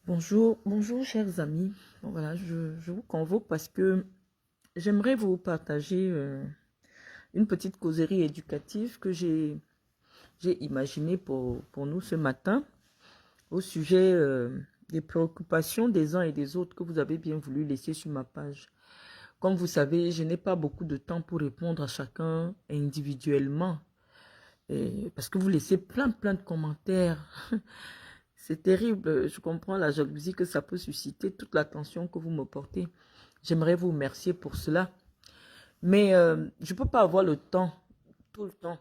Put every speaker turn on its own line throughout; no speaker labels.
Bonjour, bonjour chers amis. Bon, voilà, je vous convoque parce que j'aimerais vous partager une petite causerie éducative que j'ai imaginée pour nous ce matin au sujet des préoccupations des uns et des autres que vous avez bien voulu laisser sur ma page. Comme vous savez, je n'ai pas beaucoup de temps pour répondre à chacun individuellement parce que vous laissez plein de commentaires. C'est terrible, je comprends la jalousie que ça peut susciter, toute l'attention que vous me portez. J'aimerais vous remercier pour cela. Mais je ne peux pas avoir le temps, tout le temps,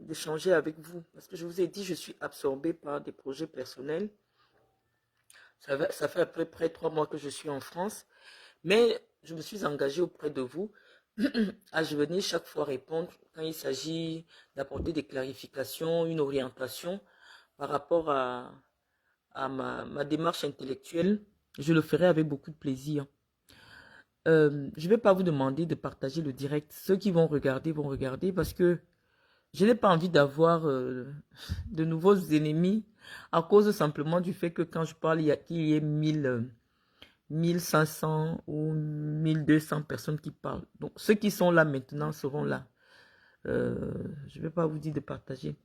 d'échanger avec vous. Parce que je vous ai dit, je suis absorbée par des projets personnels. Ça fait à peu près 3 mois que je suis en France. Mais je me suis engagée auprès de vous à venir chaque fois répondre quand il s'agit d'apporter des clarifications, une orientation par rapport à ma démarche intellectuelle. Je le ferai avec beaucoup de plaisir. Je ne vais pas vous demander de partager le direct. Ceux qui vont regarder parce que je n'ai pas envie d'avoir de nouveaux ennemis à cause simplement du fait que quand je parle, qu'il y ait 1500 ou 1200 personnes qui parlent. Donc, ceux qui sont là maintenant seront là. Je ne vais pas vous dire de partager.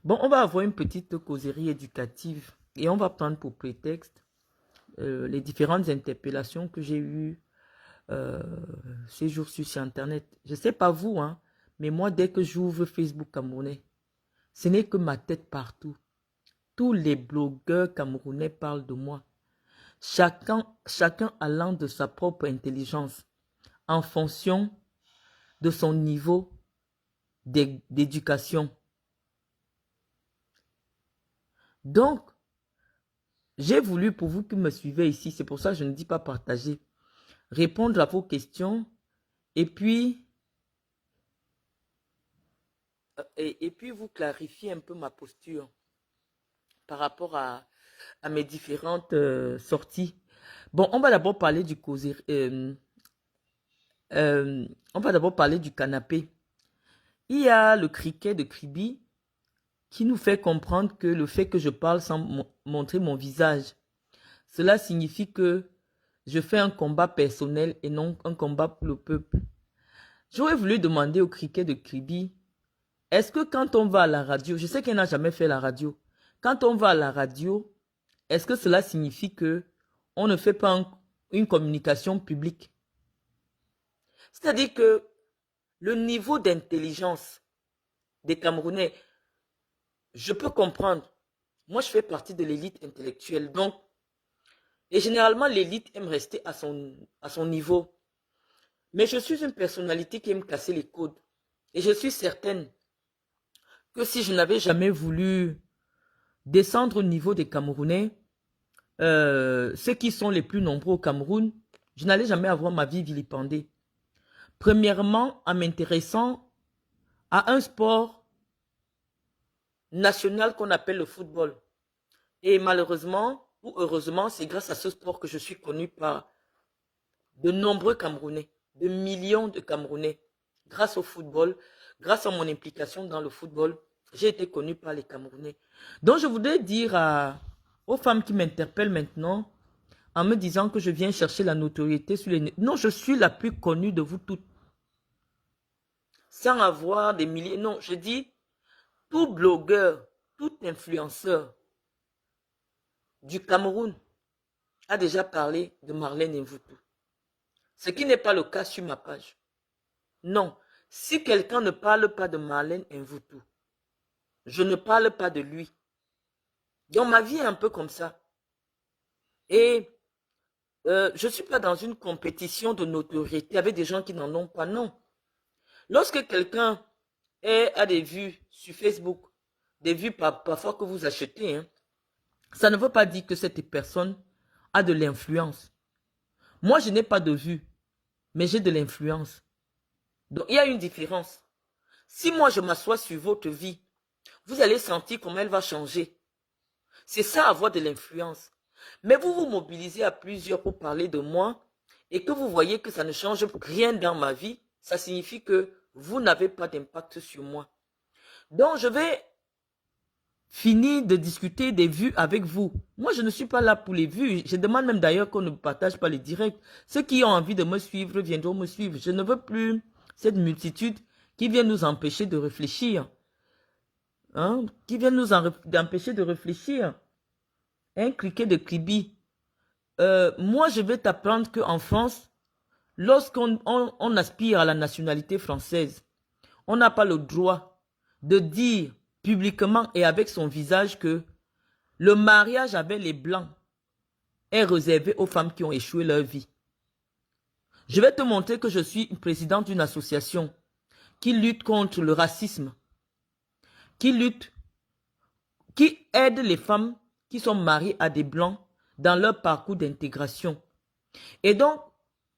Bon, on va avoir une petite causerie éducative et on va prendre pour prétexte les différentes interpellations que j'ai eues ces jours-ci sur Internet. Je ne sais pas vous, hein, mais moi, dès que j'ouvre Facebook camerounais, ce n'est que ma tête partout. Tous les blogueurs camerounais parlent de moi. Chacun allant de sa propre intelligence en fonction de son niveau d'éducation. Donc, j'ai voulu, pour vous qui me suivez ici, c'est pour ça que je ne dis pas partager, répondre à vos questions et puis, vous clarifier un peu ma posture par rapport à mes différentes sorties. Bon, on va d'abord parler du causerie. On va d'abord parler du canapé. Il y a le criquet de Kribi qui nous fait comprendre que le fait que je parle sans montrer mon visage, cela signifie que je fais un combat personnel et non un combat pour le peuple. J'aurais voulu demander au criquet de Kribi, est-ce que quand on va à la radio, je sais qu'elle n'a jamais fait la radio, quand on va à la radio, est-ce que cela signifie que on ne fait pas une communication publique? C'est-à-dire que le niveau d'intelligence des Camerounais, je peux comprendre. Moi, je fais partie de l'élite intellectuelle. Donc, et généralement, l'élite aime rester à son niveau. Mais je suis une personnalité qui aime casser les codes. Et je suis certaine que si je n'avais jamais voulu descendre au niveau des Camerounais, ceux qui sont les plus nombreux au Cameroun, je n'allais jamais avoir ma vie vilipendée. Premièrement, en m'intéressant à un sport national qu'on appelle le football. Et malheureusement, ou heureusement, c'est grâce à ce sport que je suis connu par de nombreux Camerounais, de millions de Camerounais. Grâce au football, grâce à mon implication dans le football, j'ai été connu par les Camerounais. Donc je voudrais dire aux femmes qui m'interpellent maintenant, en me disant que je viens chercher la notoriété sur les... Non, je suis la plus connue de vous toutes. Sans avoir des milliers... Non, je dis, tout blogueur, tout influenceur du Cameroun a déjà parlé de Marlène Mvutu. Ce qui n'est pas le cas sur ma page. Non, si quelqu'un ne parle pas de Marlène Mvutu, je ne parle pas de lui. Donc ma vie est un peu comme ça. Et je ne suis pas dans une compétition de notoriété avec des gens qui n'en ont pas, non. Lorsque quelqu'un a des vues sur Facebook, des vues parfois que vous achetez, hein, ça ne veut pas dire que cette personne a de l'influence. Moi, je n'ai pas de vues, mais j'ai de l'influence. Donc, il y a une différence. Si moi, je m'assois sur votre vie, vous allez sentir comment elle va changer. C'est ça, avoir de l'influence. Mais vous vous mobilisez à plusieurs pour parler de moi et que vous voyez que ça ne change rien dans ma vie, ça signifie que vous n'avez pas d'impact sur moi. Donc, je vais fini de discuter des vues avec vous. Moi, je ne suis pas là pour les vues. Je demande même d'ailleurs qu'on ne partage pas les directs. Ceux qui ont envie de me suivre viendront me suivre. Je ne veux plus cette multitude qui vient nous empêcher de réfléchir. Hein? Qui vient nous empêcher de réfléchir. Un cliquet de Kribi. Moi, je vais t'apprendre qu'en France, lorsqu'on on aspire à la nationalité française, on n'a pas le droit de dire publiquement et avec son visage que le mariage avec les Blancs est réservé aux femmes qui ont échoué leur vie. Je vais te montrer que je suis présidente d'une association qui lutte contre le racisme, qui aide les femmes qui sont mariées à des Blancs dans leur parcours d'intégration. Et donc,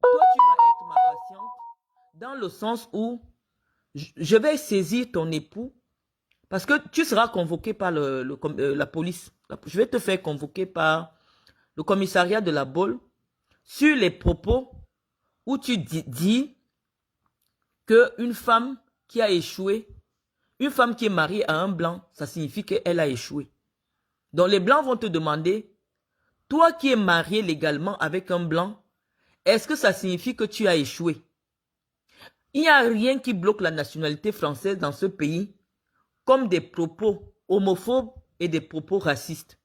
toi, tu vas être ma patiente dans le sens où je vais saisir ton époux parce que tu seras convoqué par la police. Je vais te faire convoquer par le commissariat de la Baule sur les propos où tu dis qu'une femme qui a échoué, une femme qui est mariée à un blanc, ça signifie qu'elle a échoué. Donc les blancs vont te demander, toi qui es marié légalement avec un blanc, est-ce que ça signifie que tu as échoué? Il n'y a rien qui bloque la nationalité française dans ce pays comme des propos homophobes et des propos racistes.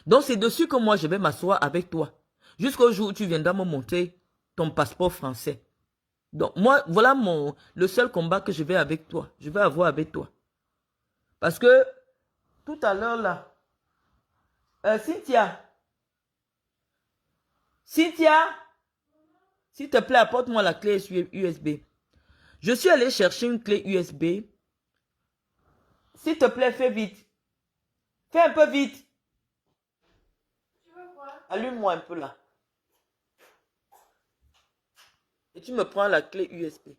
Donc c'est dessus que moi je vais m'asseoir avec toi. Jusqu'au jour où tu viendras me montrer ton passeport français. Donc moi, voilà le seul combat que je vais avec toi. Je vais avoir avec toi. Parce que tout à l'heure là, Cynthia, s'il te plaît, apporte-moi la clé USB. Je suis allé chercher une clé USB. S'il te plaît, fais vite. Fais un peu vite.
Tu veux quoi?
Allume-moi un peu là. Et tu me prends la clé USB.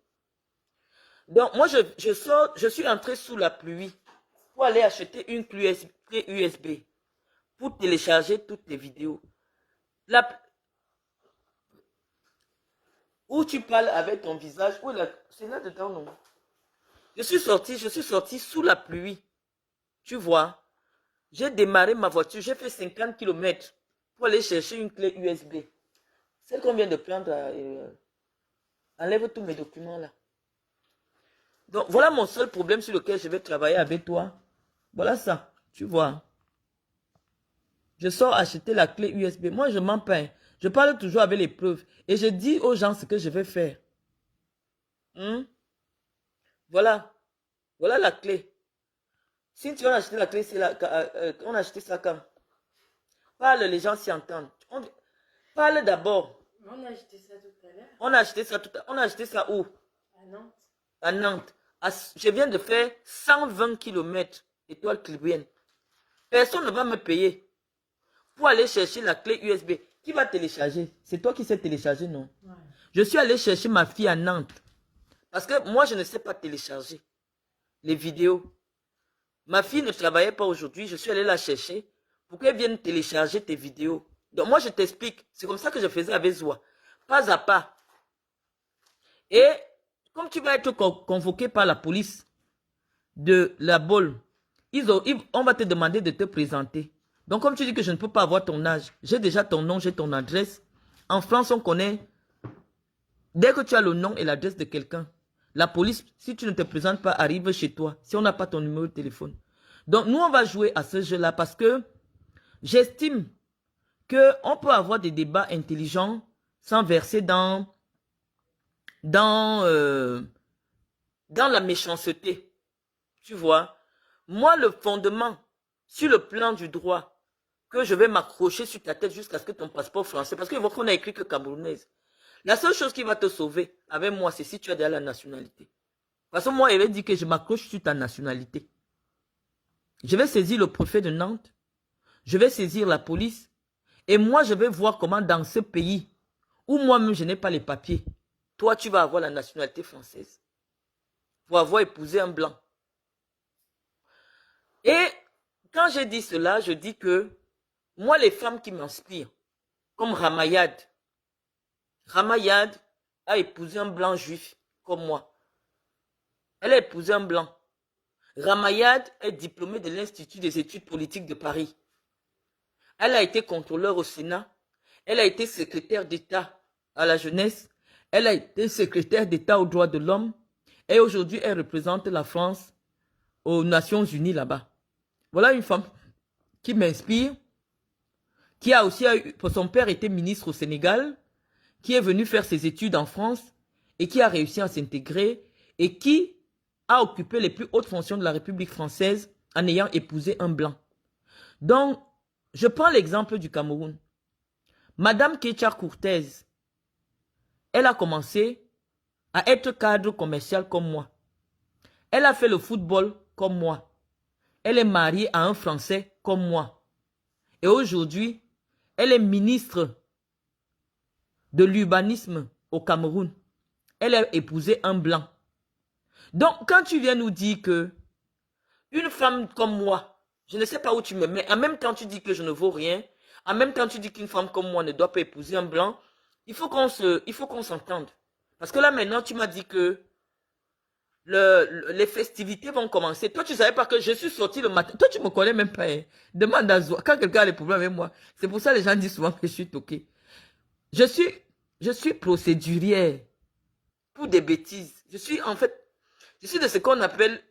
Donc, moi, je suis entré sous la pluie pour aller acheter une clé USB pour télécharger toutes tes vidéos. Où tu parles avec ton visage, c'est là-dedans, non? Je suis sorti sous la pluie. Tu vois, j'ai démarré ma voiture, j'ai fait 50 km pour aller chercher une clé USB. Celle qu'on vient de prendre, enlève tous mes documents là. Donc, voilà mon seul problème sur lequel je vais travailler avec toi. Voilà ça, tu vois. Je sors acheter la clé USB. Moi, je m'en peins. Je parle toujours avec les preuves. Et je dis aux gens ce que je vais faire. Voilà. Voilà la clé. Si tu vas acheter la clé, c'est on a acheté ça quand? Parle, les gens s'y entendent. Parle d'abord.
On a acheté ça tout à l'heure.
On a acheté ça on a acheté ça où?
À Nantes.
À Nantes. Je viens de faire 120 km, étoile clibienne. Personne ne va me payer pour aller chercher la clé USB. Qui va télécharger? C'est toi qui sais télécharger, non? Ouais. Je suis allé chercher ma fille à Nantes. Parce que moi, je ne sais pas télécharger les vidéos. Ma fille ne travaillait pas aujourd'hui. Je suis allé la chercher pour qu'elle vienne télécharger tes vidéos. Donc moi, je t'explique. C'est comme ça que je faisais avec Zoa. Pas à pas. Et comme tu vas être convoqué par la police de la Baule, on va te demander de te présenter. Donc comme tu dis que je ne peux pas avoir ton âge, j'ai déjà ton nom, j'ai ton adresse. En France, on connaît, dès que tu as le nom et l'adresse de quelqu'un, la police, si tu ne te présentes pas, arrive chez toi, si on n'a pas ton numéro de téléphone. Donc nous, on va jouer à ce jeu-là parce que j'estime qu'on peut avoir des débats intelligents sans verser dans la méchanceté. Tu vois, moi, le fondement sur le plan du droit que je vais m'accrocher sur ta tête jusqu'à ce que ton passeport français, parce qu'il voit qu'on a écrit que camerounaise. La seule chose qui va te sauver avec moi, c'est si tu as déjà la nationalité. Parce que moi, il va dire que je m'accroche sur ta nationalité. Je vais saisir le préfet de Nantes. Je vais saisir la police. Et moi, je vais voir comment dans ce pays, où moi-même, je n'ai pas les papiers, toi, tu vas avoir la nationalité française. Pour avoir épousé un blanc. Et quand j'ai dit cela, je dis que moi, les femmes qui m'inspirent, comme Ramayad a épousé un blanc juif comme moi. Elle a épousé un blanc. Ramayad est diplômée de l'Institut des études politiques de Paris. Elle a été contrôleur au Sénat. Elle a été secrétaire d'État à la jeunesse. Elle a été secrétaire d'État aux droits de l'homme. Et aujourd'hui, elle représente la France aux Nations Unies là-bas. Voilà une femme qui m'inspire, qui a aussi, son père était ministre au Sénégal, qui est venu faire ses études en France et qui a réussi à s'intégrer et qui a occupé les plus hautes fonctions de la République française en ayant épousé un blanc. Donc, je prends l'exemple du Cameroun. Madame Ketia Courtez, elle a commencé à être cadre commercial comme moi. Elle a fait le football comme moi. Elle est mariée à un Français comme moi. Et aujourd'hui, elle est ministre de l'urbanisme au Cameroun. Elle a épousé un blanc. Donc, quand tu viens nous dire que une femme comme moi, je ne sais pas où tu me mets, en même temps tu dis que je ne vaux rien, en même temps tu dis qu'une femme comme moi ne doit pas épouser un blanc, il faut qu'on s'entende. Parce que là maintenant, tu m'as dit que les festivités vont commencer. Toi, tu ne savais pas que je suis sortie le matin. Toi, tu ne me connais même pas. Hein. Demande à Zoua. Quand quelqu'un a des problèmes avec moi, c'est pour ça que les gens disent souvent que je suis toquée. Je suis procédurière pour des bêtises. Je suis de ce qu'on appelle...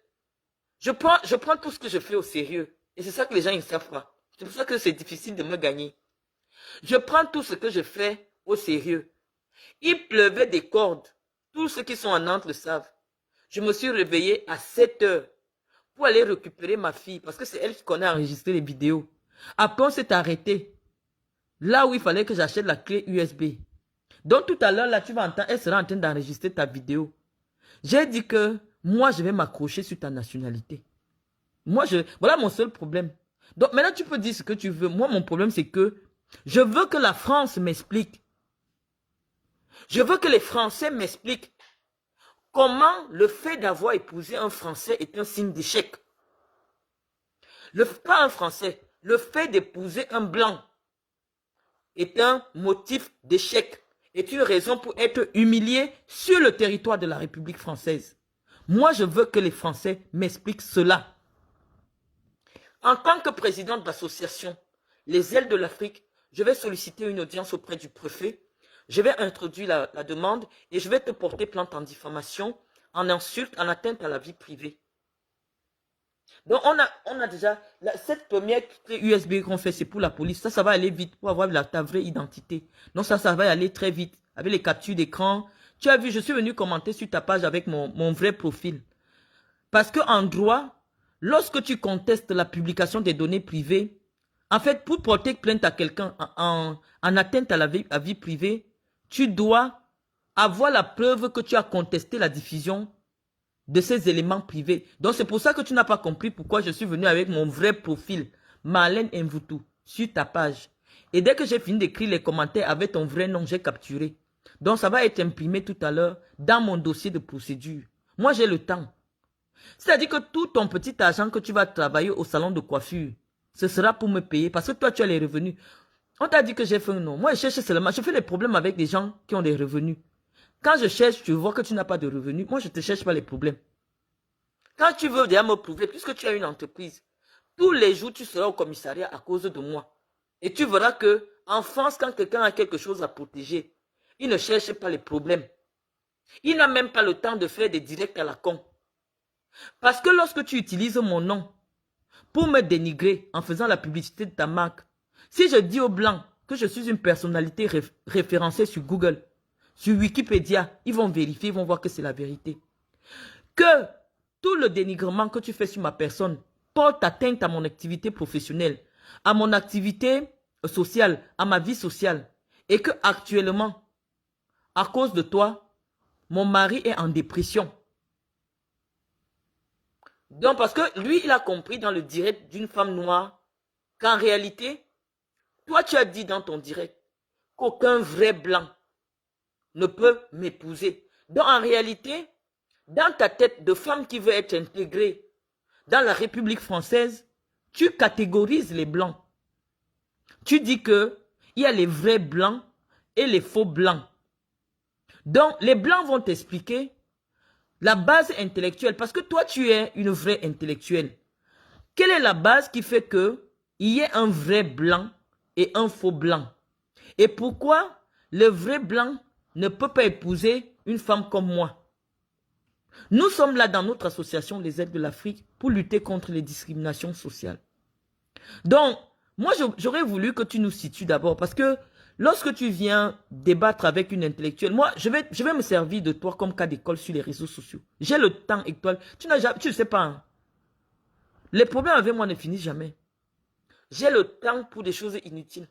Je prends tout ce que je fais au sérieux. Et c'est ça que les gens ne savent pas. C'est pour ça que c'est difficile de me gagner. Je prends tout ce que je fais au sérieux. Il pleuvait des cordes. Tous ceux qui sont en Nantes le savent. Je me suis réveillé à 7 heures pour aller récupérer ma fille parce que c'est elle qui connaît enregistrer les vidéos. Après, on s'est arrêté. Là où il fallait que j'achète la clé USB. Donc tout à l'heure, là, tu vas entendre, elle sera en train d'enregistrer ta vidéo. J'ai dit que moi, je vais m'accrocher sur ta nationalité. Voilà mon seul problème. Donc maintenant, tu peux dire ce que tu veux. Moi, mon problème, c'est que je veux que la France m'explique. Je veux que les Français m'expliquent comment le fait d'avoir épousé un Français est un signe d'échec. Pas un Français, le fait d'épouser un Blanc est un motif d'échec, est une raison pour être humilié sur le territoire de la République française. Moi, je veux que les Français m'expliquent cela. En tant que président de l'association Les Ailes de l'Afrique, je vais solliciter une audience auprès du préfet. Je vais introduire la demande et je vais te porter plainte en diffamation, en insulte, en atteinte à la vie privée. Donc, on a déjà... cette première clé USB qu'on fait, c'est pour la police. Ça va aller vite pour avoir ta vraie identité. Donc, ça va aller très vite. Avec les captures d'écran. Tu as vu, je suis venu commenter sur ta page avec mon vrai profil. Parce qu'en droit, lorsque tu contestes la publication des données privées, en fait, pour porter plainte à quelqu'un en atteinte à la vie privée, tu dois avoir la preuve que tu as contesté la diffusion de ces éléments privés. Donc, c'est pour ça que tu n'as pas compris pourquoi je suis venu avec mon vrai profil, Marlène Mvoutou, sur ta page. Et dès que j'ai fini d'écrire les commentaires avec ton vrai nom, j'ai capturé. Donc, ça va être imprimé tout à l'heure dans mon dossier de procédure. Moi, j'ai le temps. C'est-à-dire que tout ton petit argent que tu vas travailler au salon de coiffure, ce sera pour me payer parce que toi, tu as les revenus. On t'a dit que j'ai fait un nom. Moi, je cherche seulement. Je fais les problèmes avec des gens qui ont des revenus. Quand je cherche, tu vois que tu n'as pas de revenus. Moi, je ne te cherche pas les problèmes. Quand tu veux déjà me prouver, puisque tu as une entreprise, tous les jours, tu seras au commissariat à cause de moi. Et tu verras que en France, quand quelqu'un a quelque chose à protéger, il ne cherche pas les problèmes. Il n'a même pas le temps de faire des directs à la con. Parce que lorsque tu utilises mon nom pour me dénigrer en faisant la publicité de ta marque, si je dis aux Blancs que je suis une personnalité référencée sur Google, sur Wikipédia, ils vont vérifier, ils vont voir que c'est la vérité. Que tout le dénigrement que tu fais sur ma personne porte atteinte à mon activité professionnelle, à mon activité sociale, à ma vie sociale. Et que actuellement, à cause de toi, mon mari est en dépression. Donc, parce que lui, il a compris dans le direct d'une femme noire qu'en réalité, toi, tu as dit dans ton direct qu'aucun vrai blanc ne peut m'épouser. Donc, en réalité, dans ta tête de femme qui veut être intégrée dans la République française, tu catégorises les blancs. Tu dis que il y a les vrais blancs et les faux blancs. Donc, les blancs vont t'expliquer La base intellectuelle, parce que toi, tu es une vraie intellectuelle. Quelle est la base qui fait que il y ait un vrai blanc et un faux blanc? Et pourquoi le vrai blanc ne peut pas épouser une femme comme moi? Nous sommes là dans notre association Les Aides de l'Afrique pour lutter contre les discriminations sociales. Donc, moi, j'aurais voulu que tu nous situes d'abord parce que lorsque tu viens débattre avec une intellectuelle, moi, je vais me servir de toi comme cas d'école sur les réseaux sociaux. J'ai le temps, étoile. Tu ne sais pas. Hein. Les problèmes avec moi ne finissent jamais. J'ai le temps pour des choses inutiles.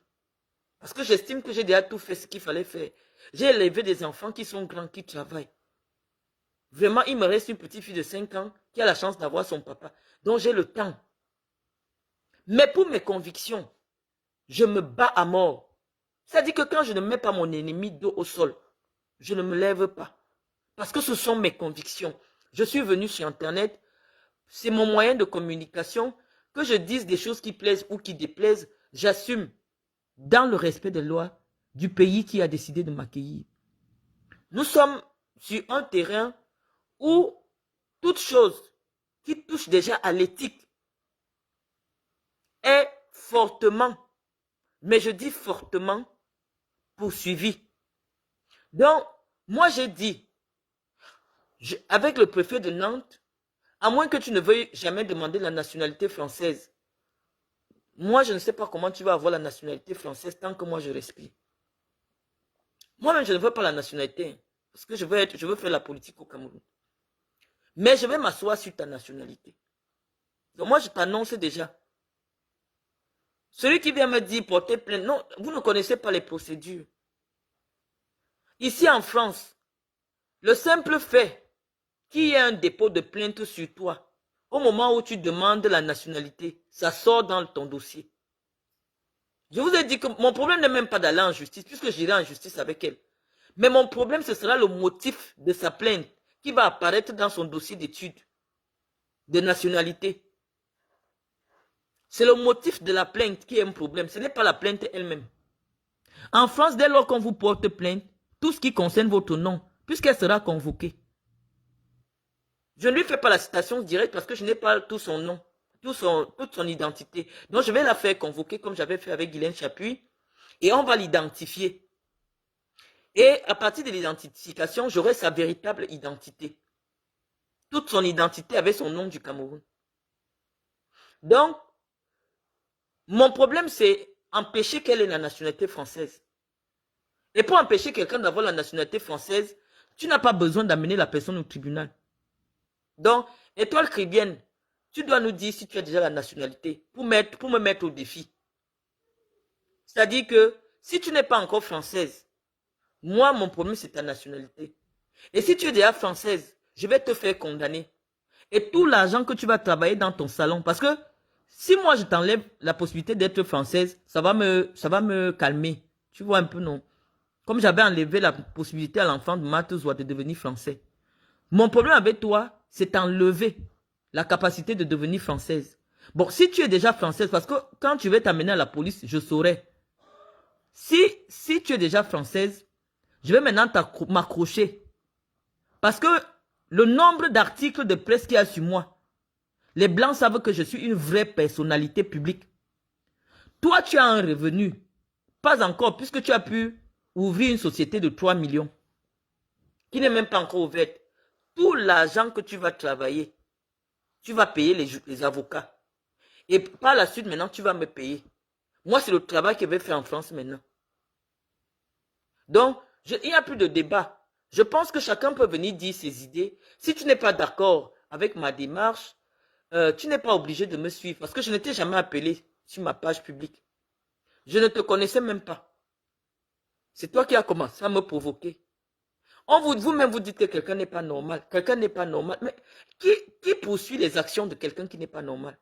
Parce que j'estime que j'ai déjà tout fait ce qu'il fallait faire. J'ai élevé des enfants qui sont grands, qui travaillent. Vraiment, il me reste une petite fille de 5 ans qui a la chance d'avoir son papa. Donc j'ai le temps. Mais pour mes convictions, je me bats à mort. C'est-à-dire que quand je ne mets pas mon ennemi dos au sol, je ne me lève pas. Parce que ce sont mes convictions. Je suis venu sur Internet. C'est mon moyen de communication. Que je dise des choses qui plaisent ou qui déplaisent, j'assume. Dans le respect des lois du pays qui a décidé de m'accueillir. Nous sommes sur un terrain où toute chose qui touche déjà à l'éthique est fortement, mais je dis fortement, poursuivie. Donc, moi j'ai dit, avec le préfet de Nantes, à moins que tu ne veuilles jamais demander la nationalité française, moi je ne sais pas comment tu vas avoir la nationalité française tant que moi je respire. Moi-même, je ne veux pas la nationalité. Parce que je veux faire la politique au Cameroun. Mais je vais m'asseoir sur ta nationalité. Donc moi, je t'annonce déjà. Celui qui vient me dire porter plainte, non, vous ne connaissez pas les procédures. Ici en France, le simple fait qu'il y ait un dépôt de plainte sur toi, au moment où tu demandes la nationalité, ça sort dans ton dossier. Je vous ai dit que mon problème n'est même pas d'aller en justice, puisque j'irai en justice avec elle. Mais mon problème, ce sera le motif de sa plainte qui va apparaître dans son dossier d'études de nationalité. C'est le motif de la plainte qui est un problème. Ce n'est pas la plainte elle-même. En France, dès lors qu'on vous porte plainte, tout ce qui concerne votre nom, puisqu'elle sera convoquée. Je ne lui fais pas la citation directe parce que je n'ai pas tout son nom, toute son identité. Donc je vais la faire convoquer comme j'avais fait avec Guylaine Chapuis et on va l'identifier. Et à partir de l'identification, j'aurai sa véritable identité. Toute son identité avec son nom du Cameroun. Donc, mon problème, c'est empêcher qu'elle ait la nationalité française. Et pour empêcher quelqu'un d'avoir la nationalité française, tu n'as pas besoin d'amener la personne au tribunal. Donc, étoile chrétienne, tu dois nous dire si tu as déjà la nationalité pour me mettre au défi. C'est-à-dire que si tu n'es pas encore française, moi, mon problème, c'est ta nationalité. Et si tu es déjà française, je vais te faire condamner. Et tout l'argent que tu vas travailler dans ton salon, parce que si moi je t'enlève la possibilité d'être française, ça va me calmer. Tu vois un peu, non? Comme j'avais enlevé la possibilité à l'enfant de Matouzoua de devenir français. Mon problème avec toi, c'est enlever la capacité de devenir française. Bon, si tu es déjà française, parce que quand tu vas t'amener à la police, je saurai. Si tu es déjà française, je vais maintenant m'accrocher. Parce que le nombre d'articles de presse qu'il y a sur moi, les Blancs savent que je suis une vraie personnalité publique. Toi, tu as un revenu. Pas encore, puisque tu as pu ouvrir une société de 3 millions. Qui n'est même pas encore ouverte. Tout l'argent que tu vas travailler, tu vas payer les avocats. Et par la suite, maintenant, tu vas me payer. Moi, c'est le travail que je vais faire en France maintenant. Donc, il n'y a plus de débat. Je pense que chacun peut venir dire ses idées. Si tu n'es pas d'accord avec ma démarche, tu n'es pas obligé de me suivre parce que je ne t'ai jamais appelé sur ma page publique. Je ne te connaissais même pas. C'est toi qui as commencé à me provoquer. Vous-même vous dites que quelqu'un n'est pas normal. Quelqu'un n'est pas normal. Mais qui poursuit les actions de quelqu'un qui n'est pas normal?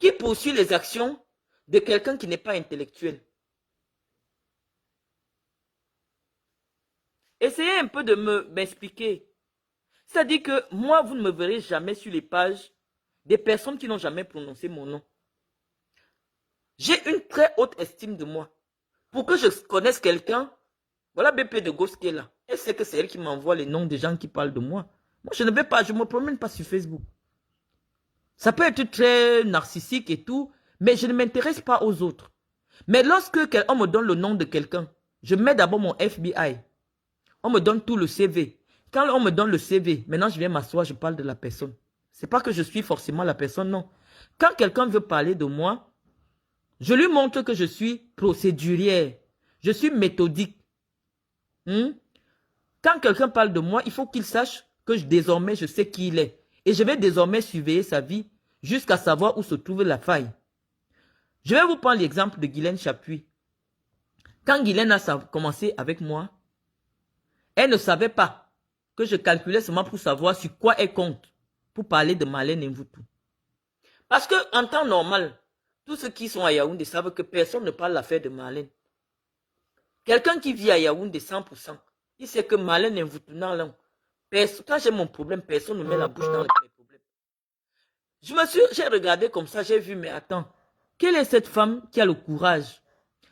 Qui poursuit les actions de quelqu'un qui n'est pas intellectuel? Essayez un peu de m'expliquer. C'est-à-dire que moi, vous ne me verrez jamais sur les pages des personnes qui n'ont jamais prononcé mon nom. J'ai une très haute estime de moi. Pour que je connaisse quelqu'un, voilà BP de Gauche qui est là. Elle sait que c'est elle qui m'envoie les noms des gens qui parlent de moi. Moi, je ne vais pas, je ne me promène pas sur Facebook. Ça peut être très narcissique et tout, mais je ne m'intéresse pas aux autres. Mais lorsque on me donne le nom de quelqu'un, je mets d'abord mon FBI. On me donne tout le CV. Quand on me donne le CV, maintenant je viens m'asseoir, je parle de la personne. C'est pas que je suis forcément la personne, non. Quand quelqu'un veut parler de moi, je lui montre que je suis procédurière. Je suis méthodique. Quand quelqu'un parle de moi, il faut qu'il sache que désormais je sais qui il est. Et je vais désormais surveiller sa vie jusqu'à savoir où se trouve la faille. Je vais vous prendre l'exemple de Guylaine Chapuis. Quand Guylaine a commencé avec moi, elle ne savait pas que je calculais seulement pour savoir sur quoi elle compte pour parler de Marlène Mvutu. Parce qu'en temps normal, tous ceux qui sont à Yaoundé savent que personne ne parle l'affaire de Marlène. Quelqu'un qui vit à Yaoundé 100%, il sait que Marlène Mvutu n'a rien. Quand j'ai mon problème, personne ne met la bouche dans mes problèmes. J'ai regardé comme ça, j'ai vu, mais attends, quelle est cette femme qui a le courage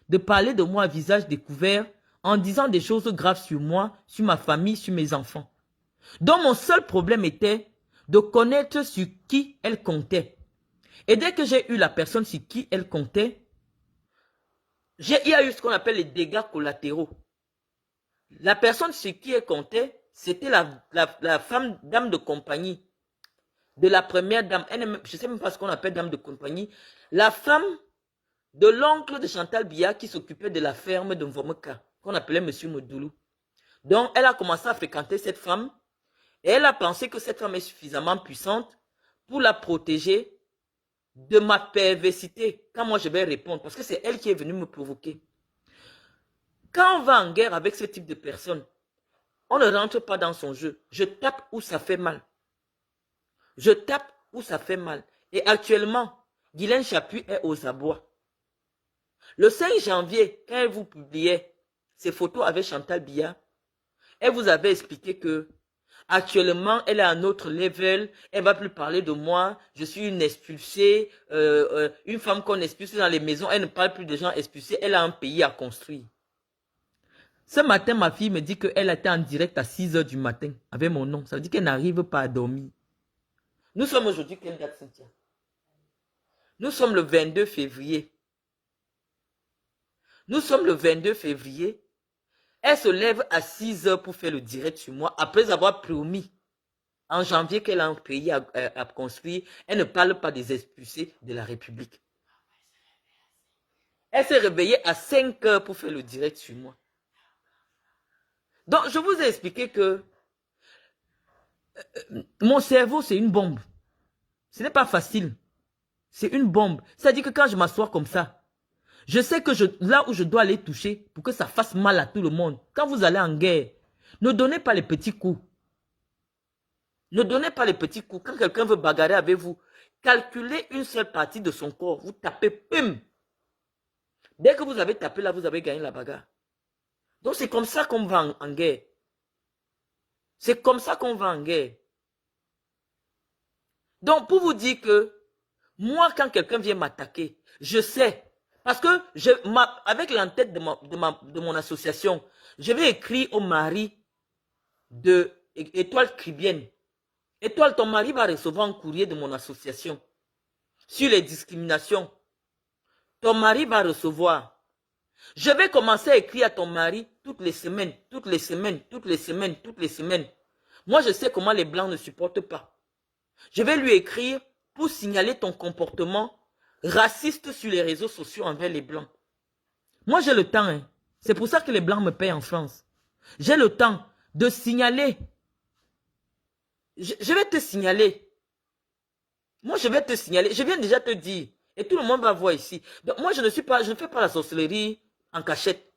de parler de moi à visage découvert en disant des choses graves sur moi, sur ma famille, sur mes enfants. Donc mon seul problème était de connaître sur qui elle comptait. Et dès que j'ai eu la personne sur qui elle comptait, il y a eu ce qu'on appelle les dégâts collatéraux. La personne sur qui elle comptait, c'était la femme, dame de compagnie de la première dame. Je ne sais même pas ce qu'on appelle dame de compagnie. La femme de l'oncle de Chantal Biya qui s'occupait de la ferme de Mvomeka, qu'on appelait Monsieur Modoulou. Donc, elle a commencé à fréquenter cette femme et elle a pensé que cette femme est suffisamment puissante pour la protéger de ma perversité quand moi je vais répondre, parce que c'est elle qui est venue me provoquer. Quand on va en guerre avec ce type de personne, on ne rentre pas dans son jeu. Je tape où ça fait mal. Je tape où ça fait mal. Et actuellement, Guylaine Chapuis est aux abois. Le 5 janvier, quand elle vous publiait ses photos avec Chantal Biya, elle vous avait expliqué que actuellement, elle est à un autre level, elle ne va plus parler de moi, je suis une expulsée, une femme qu'on expulse dans les maisons, elle ne parle plus de gens expulsés, elle a un pays à construire. Ce matin, ma fille me dit qu'elle était en direct à 6 h du matin avec mon nom. Ça veut dire qu'elle n'arrive pas à dormir. Nous sommes aujourd'hui, quelle date, Cynthia? Nous sommes le 22 février. Nous sommes le 22 février. Elle se lève à 6 h pour faire le direct sur moi, après avoir promis en janvier qu'elle a un pays à construire. Elle ne parle pas des expulsés de la République. Elle s'est réveillée à 5 h pour faire le direct sur moi. Donc, je vous ai expliqué que mon cerveau, c'est une bombe. Ce n'est pas facile. C'est une bombe. C'est-à-dire que quand je m'assois comme ça, je sais que là où je dois aller toucher pour que ça fasse mal à tout le monde. Quand vous allez en guerre, ne donnez pas les petits coups. Ne donnez pas les petits coups. Quand quelqu'un veut bagarrer avec vous, calculez une seule partie de son corps. Vous tapez, pum. Dès que vous avez tapé là, vous avez gagné la bagarre. Donc c'est comme ça qu'on va en guerre. C'est comme ça qu'on va en guerre. Donc pour vous dire que moi, quand quelqu'un vient m'attaquer, je sais. Parce que avec l'entête de mon association, je vais écrire au mari de Étoile Cribienne. Étoile, ton mari va recevoir un courrier de mon association sur les discriminations. Ton mari va recevoir. Je vais commencer à écrire à ton mari toutes les semaines, toutes les semaines, toutes les semaines, toutes les semaines. Moi, je sais comment les Blancs ne supportent pas. Je vais lui écrire pour signaler ton comportement raciste sur les réseaux sociaux envers les Blancs. Moi, j'ai le temps. Hein. C'est pour ça que les Blancs me payent en France. J'ai le temps de signaler. Je vais te signaler. Moi, je vais te signaler. Je viens déjà te dire. Et tout le monde va voir ici. Donc, moi, je ne fais pas la sorcellerie en cachette.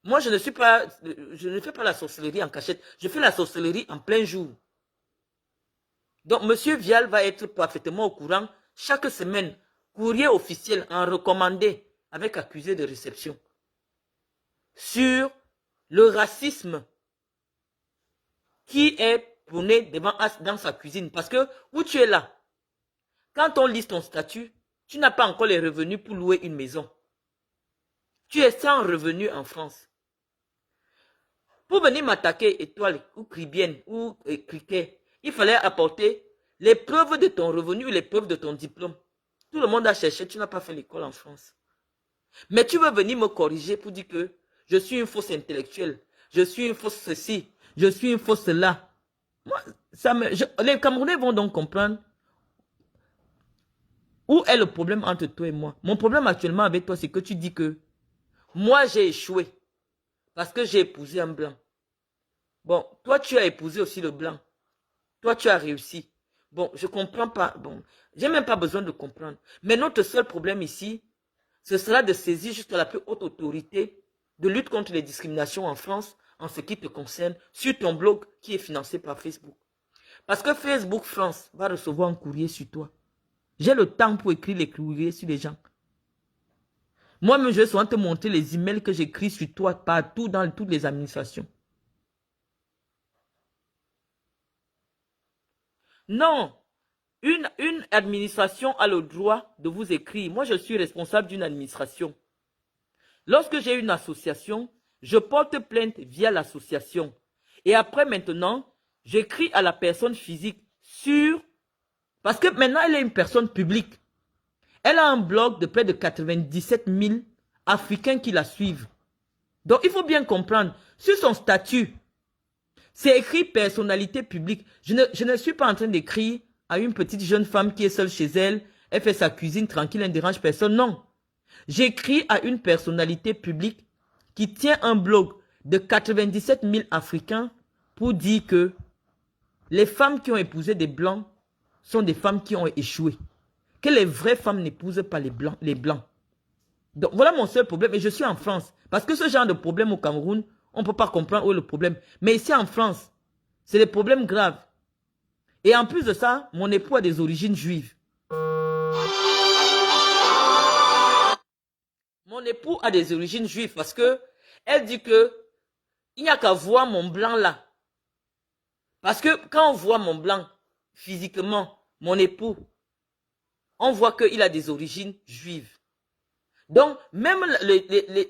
Moi, je ne fais pas la sorcellerie en cachette. Je fais la sorcellerie en plein jour. Donc, M. Vial va être parfaitement au courant chaque semaine. Courrier officiel en recommandé avec accusé de réception. Sur le racisme qui est prôné devant dans sa cuisine. Parce que où tu es là, quand on lit ton statut, tu n'as pas encore les revenus pour louer une maison. Tu es sans revenu en France. Pour venir m'attaquer, Étoile, ou Cribienne, ou Criquet, il fallait apporter les preuves de ton revenu et les preuves de ton diplôme. Tout le monde a cherché, tu n'as pas fait l'école en France. Mais tu veux venir me corriger pour dire que je suis une fausse intellectuelle, je suis une fausse ceci, je suis une fausse cela. Moi, les Camerounais vont donc comprendre où est le problème entre toi et moi. Mon problème actuellement avec toi, c'est que tu dis que moi j'ai échoué parce que j'ai épousé un blanc. Bon, toi tu as épousé aussi le blanc. Toi tu as réussi. Bon, je ne comprends pas. Bon, j'ai même pas besoin de comprendre. Mais notre seul problème ici, ce sera de saisir jusqu'à la plus haute autorité de lutte contre les discriminations en France en ce qui te concerne sur ton blog qui est financé par Facebook. Parce que Facebook France va recevoir un courrier sur toi. J'ai le temps pour écrire les courriers sur les gens. Moi-même, je vais souvent te montrer les emails que j'écris sur toi partout dans toutes les administrations. Non, une administration a le droit de vous écrire. Moi, je suis responsable d'une administration. Lorsque j'ai une association, je porte plainte via l'association. Et après, maintenant, j'écris à la personne physique sur... Parce que maintenant, elle est une personne publique. Elle a un blog de près de 97 000 Africains qui la suivent. Donc, il faut bien comprendre, sur son statut, c'est écrit personnalité publique. Je ne suis pas en train d'écrire à une petite jeune femme qui est seule chez elle, elle fait sa cuisine tranquille, elle ne dérange personne. Non. J'écris à une personnalité publique qui tient un blog de 97 000 Africains pour dire que les femmes qui ont épousé des Blancs sont des femmes qui ont échoué. Que les vraies femmes n'épousent pas les Blancs. Donc voilà mon seul problème. Et je suis en France. Parce que ce genre de problème au Cameroun, on ne peut pas comprendre où est le problème. Mais ici en France, c'est des problèmes graves. Et en plus de ça, mon époux a des origines juives. Mon époux a des origines juives parce que elle dit que il n'y a qu'à voir mon blanc là. Parce que quand on voit mon blanc physiquement, mon époux, on voit qu'il a des origines juives. Donc, même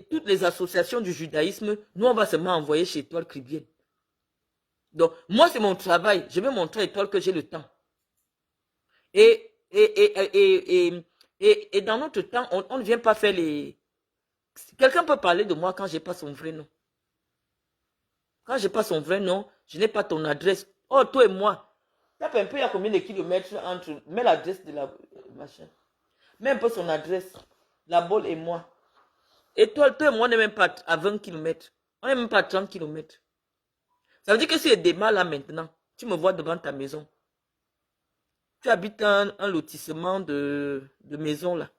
toutes les associations du judaïsme, nous, on va seulement envoyer chez Étoile Cribienne. Donc, moi, c'est mon travail. Je vais montrer à Étoile que j'ai le temps. Et dans notre temps, on ne vient pas faire les... Quelqu'un peut parler de moi quand je n'ai pas son vrai nom. Quand je n'ai pas son vrai nom, je n'ai pas ton adresse. Oh, toi et moi. Tape un peu, il y a combien de kilomètres entre... Mets l'adresse de la... machin. Mets un peu son adresse. La Baule et moi. Et toi et moi, on n'est même pas à 20 km. On n'est même pas à 30 km. Ça veut dire que si je démarre là maintenant, tu me vois devant ta maison. Tu habites un lotissement de maisons là.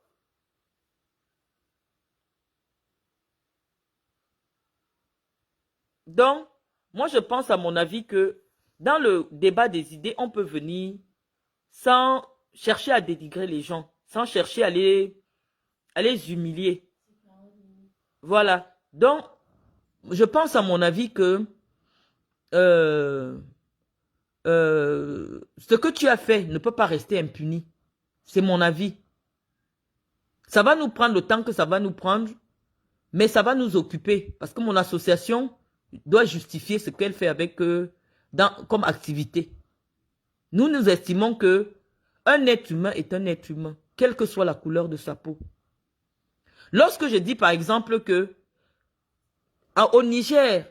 Donc, moi je pense à mon avis que dans le débat des idées, on peut venir sans chercher à dénigrer les gens, sans chercher à les humilier. Voilà. Donc, je pense à mon avis que ce que tu as fait ne peut pas rester impuni. C'est mon avis. Ça va nous prendre le temps que ça va nous prendre, mais ça va nous occuper. Parce que mon association doit justifier ce qu'elle fait avec comme activité. Nous estimons que un être humain est un être humain, quelle que soit la couleur de sa peau. Lorsque je dis par exemple que au Niger,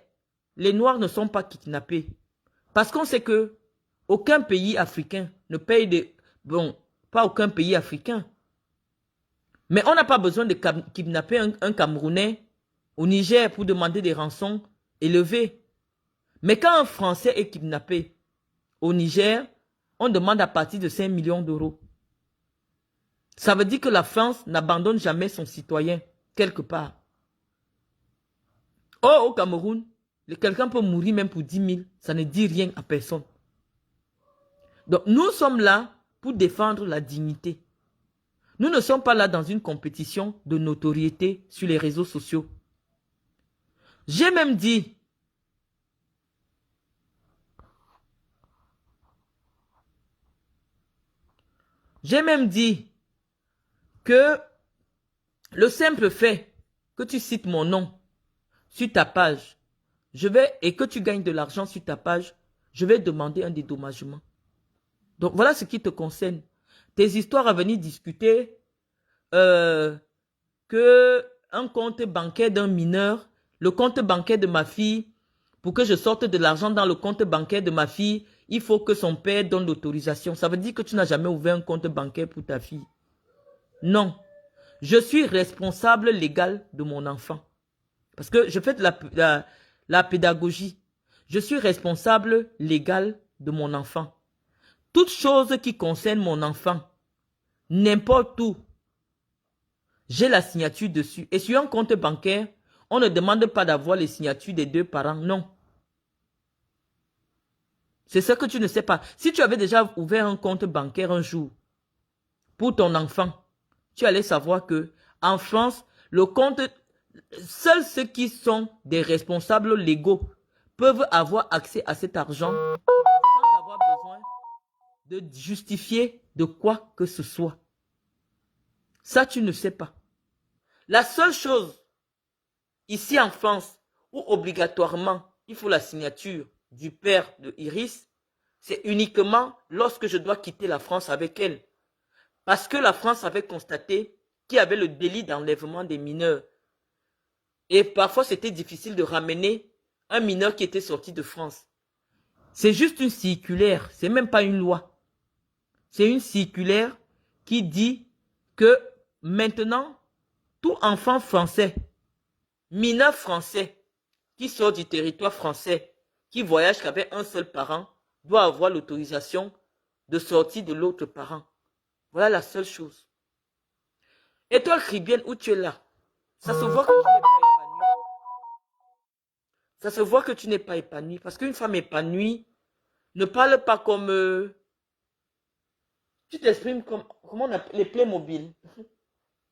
les Noirs ne sont pas kidnappés, parce qu'on sait que aucun pays africain ne paye des... Bon, pas aucun pays africain. Mais on n'a pas besoin de kidnapper un Camerounais au Niger pour demander des rançons élevées. Mais quand un Français est kidnappé au Niger, on demande à partir de 5 millions d'euros. Ça veut dire que la France n'abandonne jamais son citoyen quelque part. Or, au Cameroun, quelqu'un peut mourir même pour 10 000. Ça ne dit rien à personne. Donc, nous sommes là pour défendre la dignité. Nous ne sommes pas là dans une compétition de notoriété sur les réseaux sociaux. J'ai même dit que le simple fait que tu cites mon nom sur ta page et que tu gagnes de l'argent sur ta page, je vais demander un dédommagement. Donc, voilà ce qui te concerne. Tes histoires à venir discuter que un compte bancaire d'un mineur, le compte bancaire de ma fille, pour que je sorte de l'argent dans le compte bancaire de ma fille, il faut que son père donne l'autorisation. Ça veut dire que tu n'as jamais ouvert un compte bancaire pour ta fille. Non. Je suis responsable légal de mon enfant. Parce que je fais de la pédagogie. Je suis responsable légal de mon enfant. Toute chose qui concerne mon enfant, n'importe où, j'ai la signature dessus. Et sur un compte bancaire, on ne demande pas d'avoir les signatures des deux parents, non. C'est ce que tu ne sais pas. Si tu avais déjà ouvert un compte bancaire un jour pour ton enfant, tu allais savoir que en France, le compte, seuls ceux qui sont des responsables légaux peuvent avoir accès à cet argent sans avoir besoin de justifier de quoi que ce soit. Ça, tu ne sais pas. La seule chose, ici en France, où obligatoirement, il faut la signature du père de Iris, c'est uniquement lorsque je dois quitter la France avec elle. Parce que la France avait constaté qu'il y avait le délit d'enlèvement des mineurs. Et parfois, c'était difficile de ramener un mineur qui était sorti de France. C'est juste une circulaire, c'est même pas une loi. C'est une circulaire qui dit que maintenant, tout enfant français, mineur français, qui sort du territoire français, qui voyage qu'avec un seul parent, doit avoir l'autorisation de sortir de l'autre parent. Voilà la seule chose. Et toi, Cribienne, où tu es là? Ça se voit que tu n'es pas épanouie. Ça se voit que tu n'es pas épanouie. Parce qu'une femme épanouie ne parle pas comme... tu t'exprimes comme... Comment on appelle les Playmobil.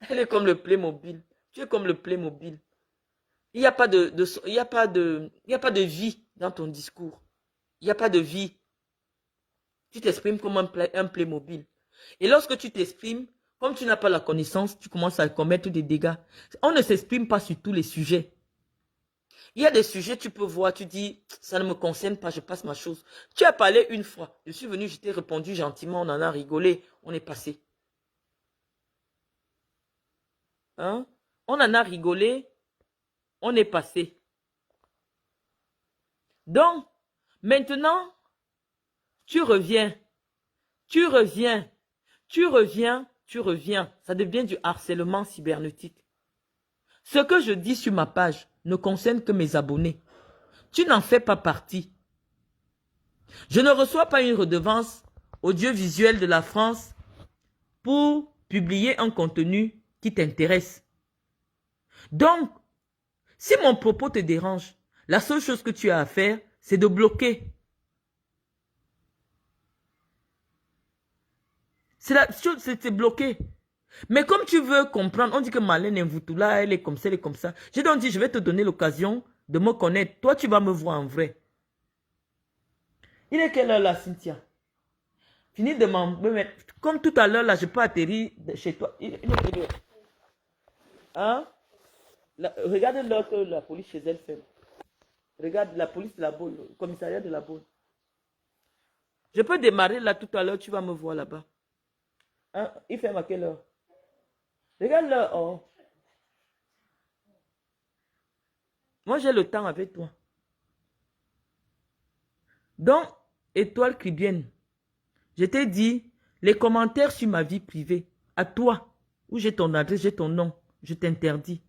Elle est comme le Playmobil. Tu es comme le Playmobil. Il n'y a pas il y a pas de vie dans ton discours. Il n'y a pas de vie. Tu t'exprimes comme un Playmobil. Et lorsque tu t'exprimes, comme tu n'as pas la connaissance, tu commences à commettre des dégâts. On ne s'exprime pas sur tous les sujets. Il y a des sujets, tu peux voir, tu dis, ça ne me concerne pas, je passe ma chose. Tu as parlé une fois. Je suis venu, je t'ai répondu gentiment, on en a rigolé, on est passé. Hein? On en a rigolé, on est passé. Donc, maintenant, tu reviens. Tu reviens. Tu reviens. Tu reviens. Ça devient du harcèlement cybernétique. Ce que je dis sur ma page ne concerne que mes abonnés. Tu n'en fais pas partie. Je ne reçois pas une redevance audiovisuelle de la France pour publier un contenu qui t'intéresse. Donc, si mon propos te dérange, la seule chose que tu as à faire, c'est de bloquer. C'est bloqué. Mais comme tu veux comprendre, on dit que Marlène Mvutula, elle est comme ça, elle est comme ça. J'ai donc dit, je vais te donner l'occasion de me connaître. Toi, tu vas me voir en vrai. Il est quelle heure là, Cynthia? Fini de me mettre. Comme tout à l'heure, là, je peux atterrir chez toi. Il est quelle heure? Hein? Regarde l'heure que la police chez elle fait. Regarde la police de la Beaune, le commissariat de la Beaune. Je peux démarrer là tout à l'heure, tu vas me voir là-bas. Hein? Il ferme à quelle heure? Regarde l'heure. Oh. Moi, j'ai le temps avec toi. Donc, étoile Cribienne, je t'ai dit, les commentaires sur ma vie privée, à toi, où j'ai ton adresse, j'ai ton nom, je t'interdis.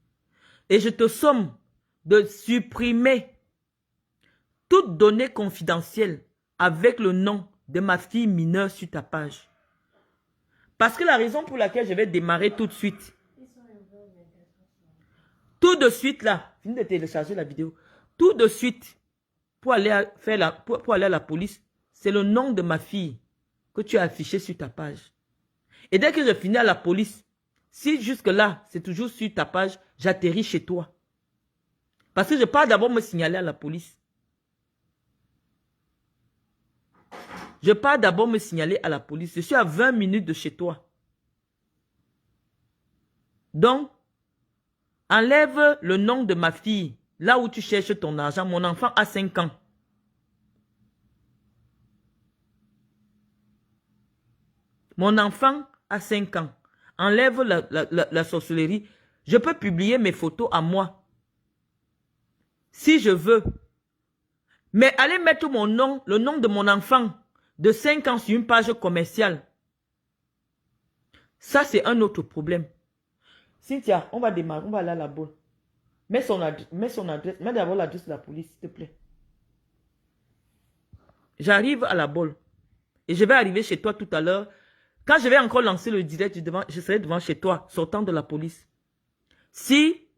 Et je te somme de supprimer toute donnée confidentielle avec le nom de ma fille mineure sur ta page. Parce que la raison pour laquelle je vais démarrer tout de suite, là, finis de télécharger la vidéo, tout de suite, pour aller à la police, c'est le nom de ma fille que tu as affiché sur ta page. Et dès que je finis à la police, si jusque-là, c'est toujours sur ta page, j'atterris chez toi. Parce que je pars d'abord me signaler à la police. Je pars d'abord me signaler à la police. Je suis à 20 minutes de chez toi. Donc, enlève le nom de ma fille là où tu cherches ton argent, mon enfant a 5 ans. Mon enfant a 5 ans. Enlève la sorcellerie. Je peux publier mes photos à moi. Si je veux. Mais allez mettre mon nom, le nom de mon enfant de 5 ans sur une page commerciale. Ça, c'est un autre problème. Cynthia, on va démarrer, on va aller à la boule. Mets son adresse, mets d'abord l'adresse de la police, s'il te plaît. J'arrive à la boule. Et je vais arriver chez toi tout à l'heure. Quand je vais encore lancer le direct, je serai devant chez toi, sortant de la police. Si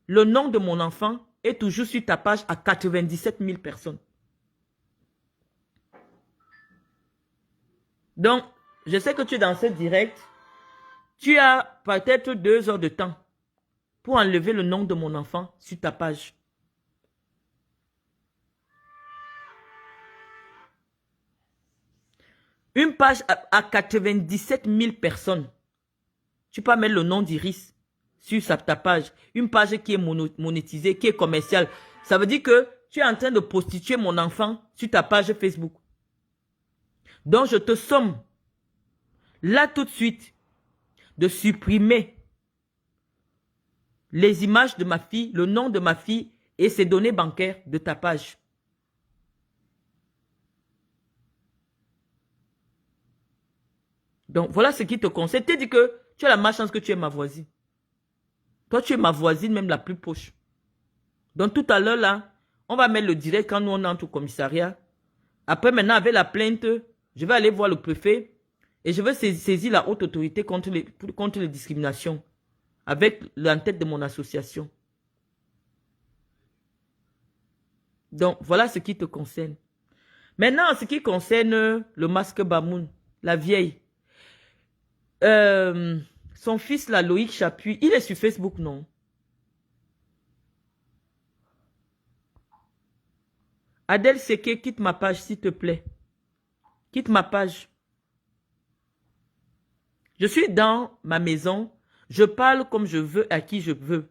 le nom de mon enfant est toujours sur ta page à 97 000 personnes. Donc, je sais que tu es dans ce direct. Tu as peut-être 2 heures de temps pour enlever le nom de mon enfant sur ta page. Une page à 97 000 personnes. Tu peux mettre le nom d'Iris sur ta page. Une page qui est monétisée, qui est commerciale. Ça veut dire que tu es en train de prostituer mon enfant sur ta page Facebook. Donc, je te somme, là tout de suite, de supprimer les images de ma fille, le nom de ma fille et ses données bancaires de ta page. Donc, voilà ce qui te concerne. Tu dis que tu as la malchance que tu es ma voisine. Toi, tu es ma voisine, même la plus proche. Donc, tout à l'heure, là, on va mettre le direct quand nous, on entre au commissariat. Après, maintenant, avec la plainte, je vais aller voir le préfet et je vais saisir la haute autorité contre les discriminations avec l'entête de mon association. Donc, voilà ce qui te concerne. Maintenant, en ce qui concerne le masque Bamoun, la vieille, son fils, là, Loïc Chapuis, il est sur Facebook, non? Adèle Seke, quitte ma page, s'il te plaît. Quitte ma page. Je suis dans ma maison. Je parle comme je veux, à qui je veux.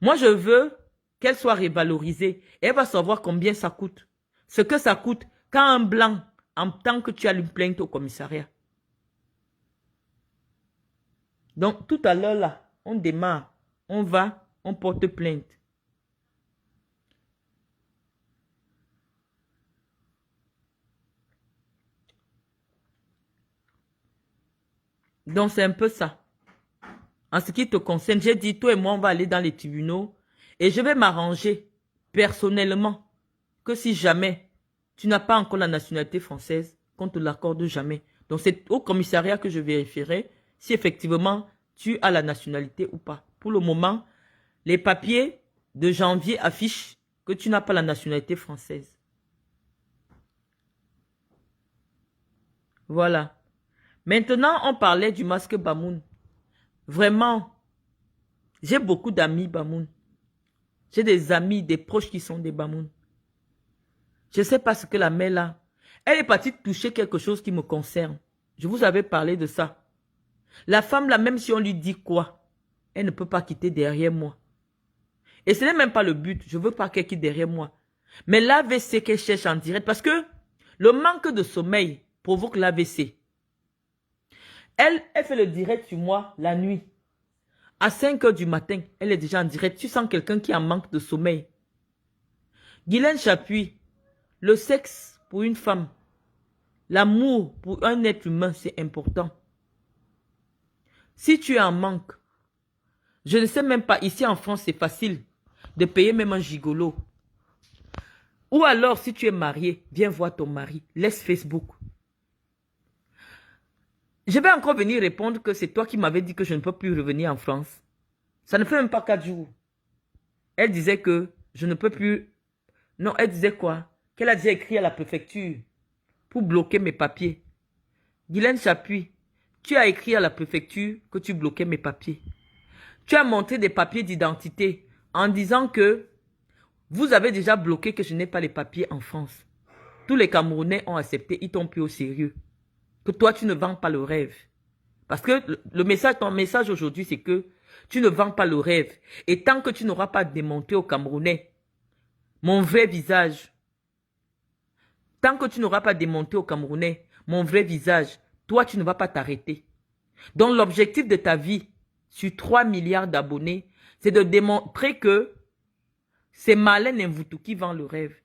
Moi, je veux qu'elle soit révalorisée. Et elle va savoir combien ça coûte. Ce que ça coûte quand un blanc, en tant que tu as une plainte au commissariat. Donc, tout à l'heure, là, on démarre. On va, on porte plainte. Donc, c'est un peu ça. En ce qui te concerne, j'ai dit, toi et moi, on va aller dans les tribunaux et je vais m'arranger personnellement que si jamais tu n'as pas encore la nationalité française, qu'on ne te l'accorde jamais. Donc, c'est au commissariat que je vérifierai si effectivement tu as la nationalité ou pas. Pour le moment, les papiers de janvier affichent que tu n'as pas la nationalité française. Voilà. Maintenant, on parlait du masque Bamoun. Vraiment, j'ai beaucoup d'amis Bamoun. J'ai des amis, des proches qui sont des Bamoun. Je ne sais pas ce que la mère là, elle est partie toucher quelque chose qui me concerne. Je vous avais parlé de ça. La femme là, même si on lui dit quoi, elle ne peut pas quitter derrière moi. Et ce n'est même pas le but. Je ne veux pas qu'elle quitte derrière moi. Mais l'AVC qu'elle cherche en direct, parce que le manque de sommeil provoque l'AVC. Elle fait le direct sur moi la nuit. À 5 h du matin, elle est déjà en direct. Tu sens quelqu'un qui a un manque de sommeil. Guylaine Chapuis, le sexe pour une femme, l'amour pour un être humain, c'est important. Si tu es en manque, je ne sais même pas, ici en France, c'est facile de payer même un gigolo. Ou alors, si tu es marié, viens voir ton mari. Laisse Facebook. Je vais encore venir répondre que c'est toi qui m'avais dit que je ne peux plus revenir en France. Ça ne fait même pas 4 jours. Elle disait que je ne peux plus... Non, elle disait quoi? Qu'elle a déjà écrit à la préfecture pour bloquer mes papiers. Guylaine Chapuis, tu as écrit à la préfecture que tu bloquais mes papiers. Tu as montré des papiers d'identité en disant que vous avez déjà bloqué que je n'ai pas les papiers en France. Tous les Camerounais ont accepté, ils t'ont pris au sérieux. Que toi, tu ne vends pas le rêve. Parce que le message, ton message aujourd'hui, c'est que tu ne vends pas le rêve. Et tant que tu n'auras pas démontré aux Camerounais mon vrai visage, tant que tu n'auras pas démontré aux Camerounais mon vrai visage, toi, tu ne vas pas t'arrêter. Donc, l'objectif de ta vie sur 3 milliards d'abonnés, c'est de démontrer que c'est Marlène Mvoutou qui vend le rêve.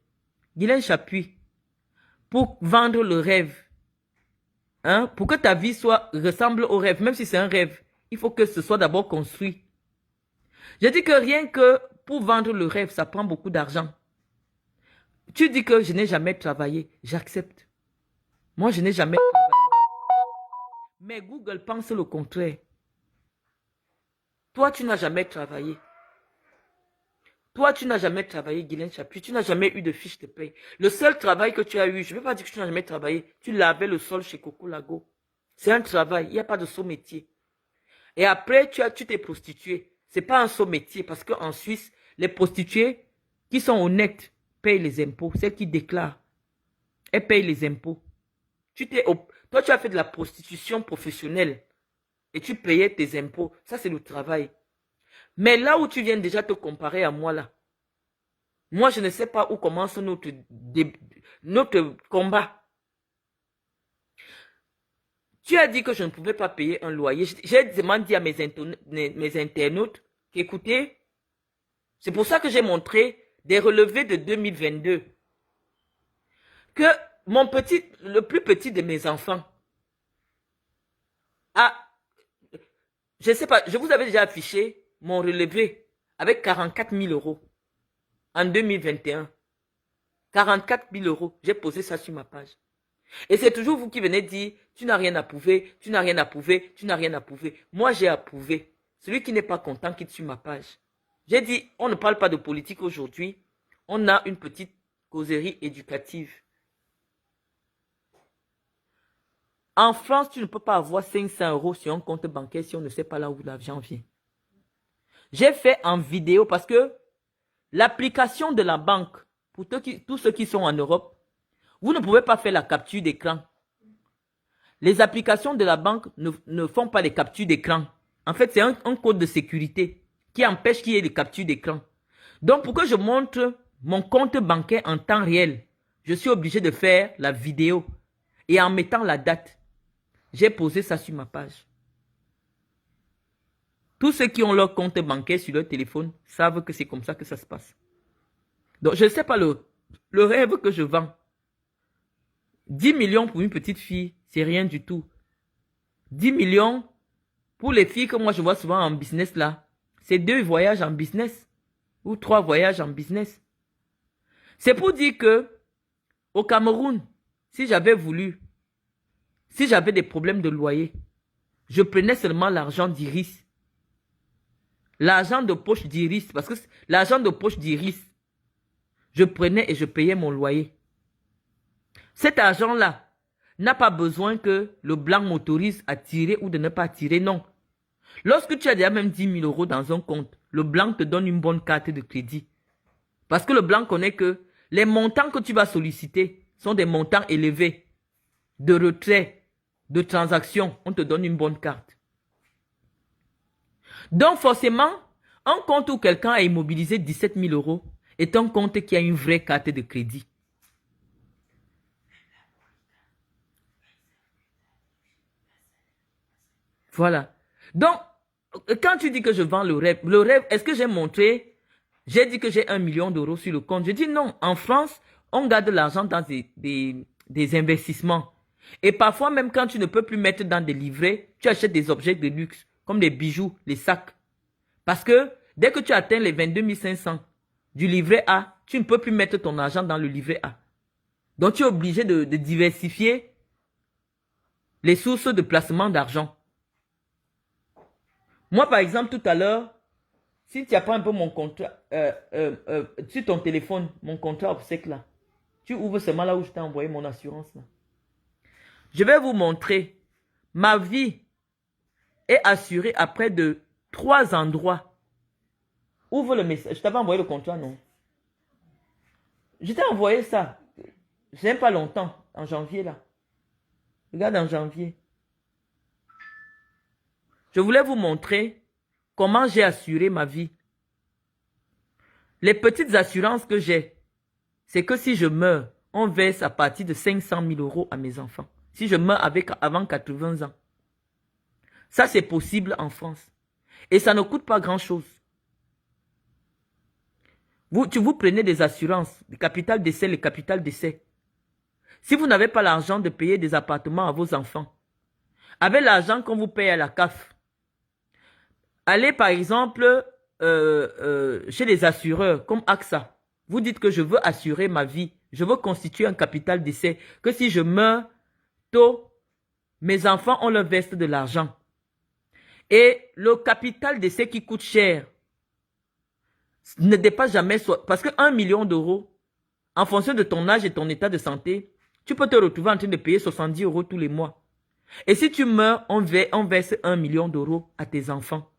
Guylaine Chapuis, pour vendre le rêve, hein, pour que ta vie ressemble au rêve, même si c'est un rêve, il faut que ce soit d'abord construit. Je dis que rien que pour vendre le rêve, ça prend beaucoup d'argent. Tu dis que je n'ai jamais travaillé, j'accepte. Moi, je n'ai jamais travaillé. Mais Google pense le contraire. Toi, tu n'as jamais travaillé. Toi, tu n'as jamais travaillé, Guylaine Chapuis. Tu n'as jamais eu de fiche de paye. Le seul travail que tu as eu, je ne vais pas dire que tu n'as jamais travaillé. Tu lavais le sol chez Coco Lago. C'est un travail. Il n'y a pas de saut métier. Et après, tu t'es prostituée. Ce n'est pas un saut métier parce qu'en Suisse, les prostituées qui sont honnêtes payent les impôts. Celles qui déclarent, elles payent les impôts. Toi, tu as fait de la prostitution professionnelle et tu payais tes impôts. Ça, c'est le travail. Mais là où tu viens déjà te comparer à moi, là, moi, je ne sais pas où commence notre combat. Tu as dit que je ne pouvais pas payer un loyer. J'ai demandé à mes internautes qu'écoutez, c'est pour ça que j'ai montré des relevés de 2022. Que le plus petit de mes enfants je ne sais pas, je vous avais déjà affiché mon relevé avec 44 000 euros en 2021. 44 000 euros, j'ai posé ça sur ma page. Et c'est toujours vous qui venez dire, tu n'as rien à prouver, tu n'as rien à prouver, tu n'as rien à prouver. Moi, j'ai approuvé. Celui qui n'est pas content quitte sur ma page. J'ai dit, on ne parle pas de politique aujourd'hui. On a une petite causerie éducative. En France, tu ne peux pas avoir 500 euros sur un compte bancaire si on ne sait pas là où l'argent vient. J'ai fait en vidéo parce que l'application de la banque, pour tous ceux qui sont en Europe, vous ne pouvez pas faire la capture d'écran. Les applications de la banque ne font pas les captures d'écran. En fait, c'est un code de sécurité qui empêche qu'il y ait des captures d'écran. Donc, pour que je montre mon compte bancaire en temps réel, je suis obligé de faire la vidéo. Et en mettant la date, j'ai posé ça sur ma page. Tous ceux qui ont leur compte bancaire sur leur téléphone savent que c'est comme ça que ça se passe. Donc, je ne sais pas le rêve que je vends. 10 millions pour une petite fille, c'est rien du tout. 10 millions pour les filles que moi je vois souvent en business là, c'est 2 voyages en business ou 3 voyages en business. C'est pour dire que au Cameroun, si j'avais voulu, si j'avais des problèmes de loyer, je prenais seulement l'argent d'Iris. L'argent de poche d'Iris, parce que l'argent de poche d'Iris, je prenais et je payais mon loyer. Cet argent-là n'a pas besoin que le blanc m'autorise à tirer ou de ne pas tirer, non. Lorsque tu as déjà même 10 000 euros dans un compte, le blanc te donne une bonne carte de crédit. Parce que le blanc connaît que les montants que tu vas solliciter sont des montants élevés de retrait, de transaction. On te donne une bonne carte. Donc forcément, un compte où quelqu'un a immobilisé 17 000 euros est un compte qui a une vraie carte de crédit. Voilà. Donc, quand tu dis que je vends le rêve, est-ce que j'ai montré, j'ai dit que j'ai 1 million d'euros sur le compte. Je dis non, en France, on garde l'argent dans des investissements. Et parfois, même quand tu ne peux plus mettre dans des livrets, tu achètes des objets de luxe, comme des bijoux, les sacs. Parce que dès que tu atteins les 22 500 du livret A, tu ne peux plus mettre ton argent dans le livret A. Donc, tu es obligé de diversifier les sources de placement d'argent. Moi, par exemple, tout à l'heure, si tu apprends un peu mon contrat, sur ton téléphone, mon contrat obsèque là, tu ouvres seulement là où je t'ai envoyé mon assurance là. Je vais vous montrer. Ma vie est assurée à près de 3 endroits. Ouvre le message. Je t'avais envoyé le contrat, non? Je t'ai envoyé ça. Je n'aime pas longtemps, en janvier là. Regarde en janvier. Je voulais vous montrer comment j'ai assuré ma vie. Les petites assurances que j'ai, c'est que si je meurs, on verse à partir de 500 000 € à mes enfants. Si je meurs avant 80 ans. Ça, c'est possible en France. Et ça ne coûte pas grand-chose. Vous prenez des assurances, le capital décès, le capital décès. Si vous n'avez pas l'argent de payer des appartements à vos enfants, avec l'argent qu'on vous paye à la CAF, allez par exemple chez les assureurs comme AXA. Vous dites que je veux assurer ma vie, je veux constituer un capital décès, que si je meurs tôt, mes enfants ont leur veste de l'argent. Et le capital décès qui coûte cher ne dépasse jamais, parce que 1 million d'euros, en fonction de ton âge et ton état de santé, tu peux te retrouver en train de payer 70 € tous les mois. Et si tu meurs, on verse 1 million d'euros à tes enfants.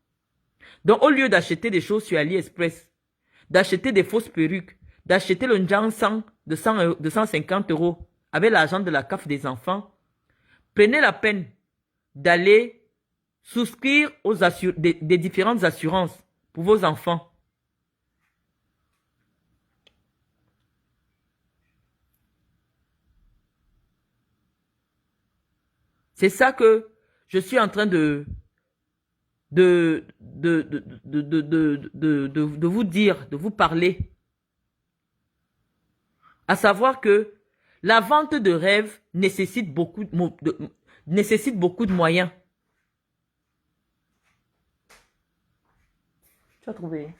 Donc, au lieu d'acheter des choses sur AliExpress, d'acheter des fausses perruques, d'acheter le Jansan de 150 € avec l'argent de la CAF des enfants, prenez la peine d'aller souscrire aux des différentes assurances pour vos enfants. C'est ça que je suis en train de vous dire, de vous parler. À savoir que la vente de rêves nécessite beaucoup de moyens. Tu as trouvé?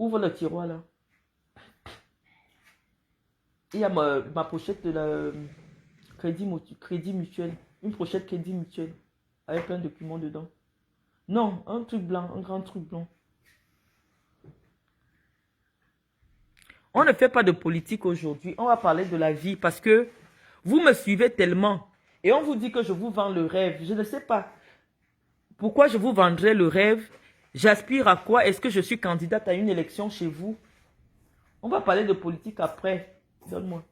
Ouvre le tiroir là. Il y a ma pochette de la crédit mutuel. Une pochette crédit mutuel. Avec plein de documents dedans. Non, un truc blanc, un grand truc blanc. On ne fait pas de politique aujourd'hui. On va parler de la vie parce que vous me suivez tellement. Et on vous dit que je vous vends le rêve. Je ne sais pas pourquoi je vous vendrais le rêve. J'aspire à quoi? Est-ce que je suis candidate à une élection chez vous? On va parler de politique après. Donne-moi.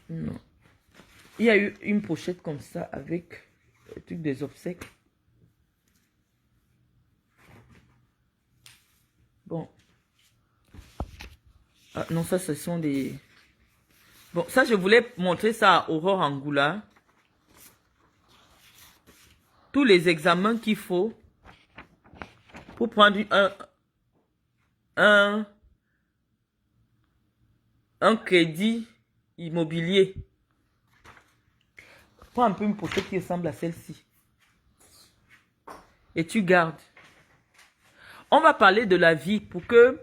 Non. Il y a eu une pochette comme ça avec le truc des obsèques. Bon. Ah, non, ça, ce sont des... Bon, ça, je voulais montrer ça à Aurore Angoula. Tous les examens qu'il faut pour prendre un crédit immobilier. Prends un peu une pochette qui ressemble à celle-ci. Et tu gardes. On va parler de la vie pour que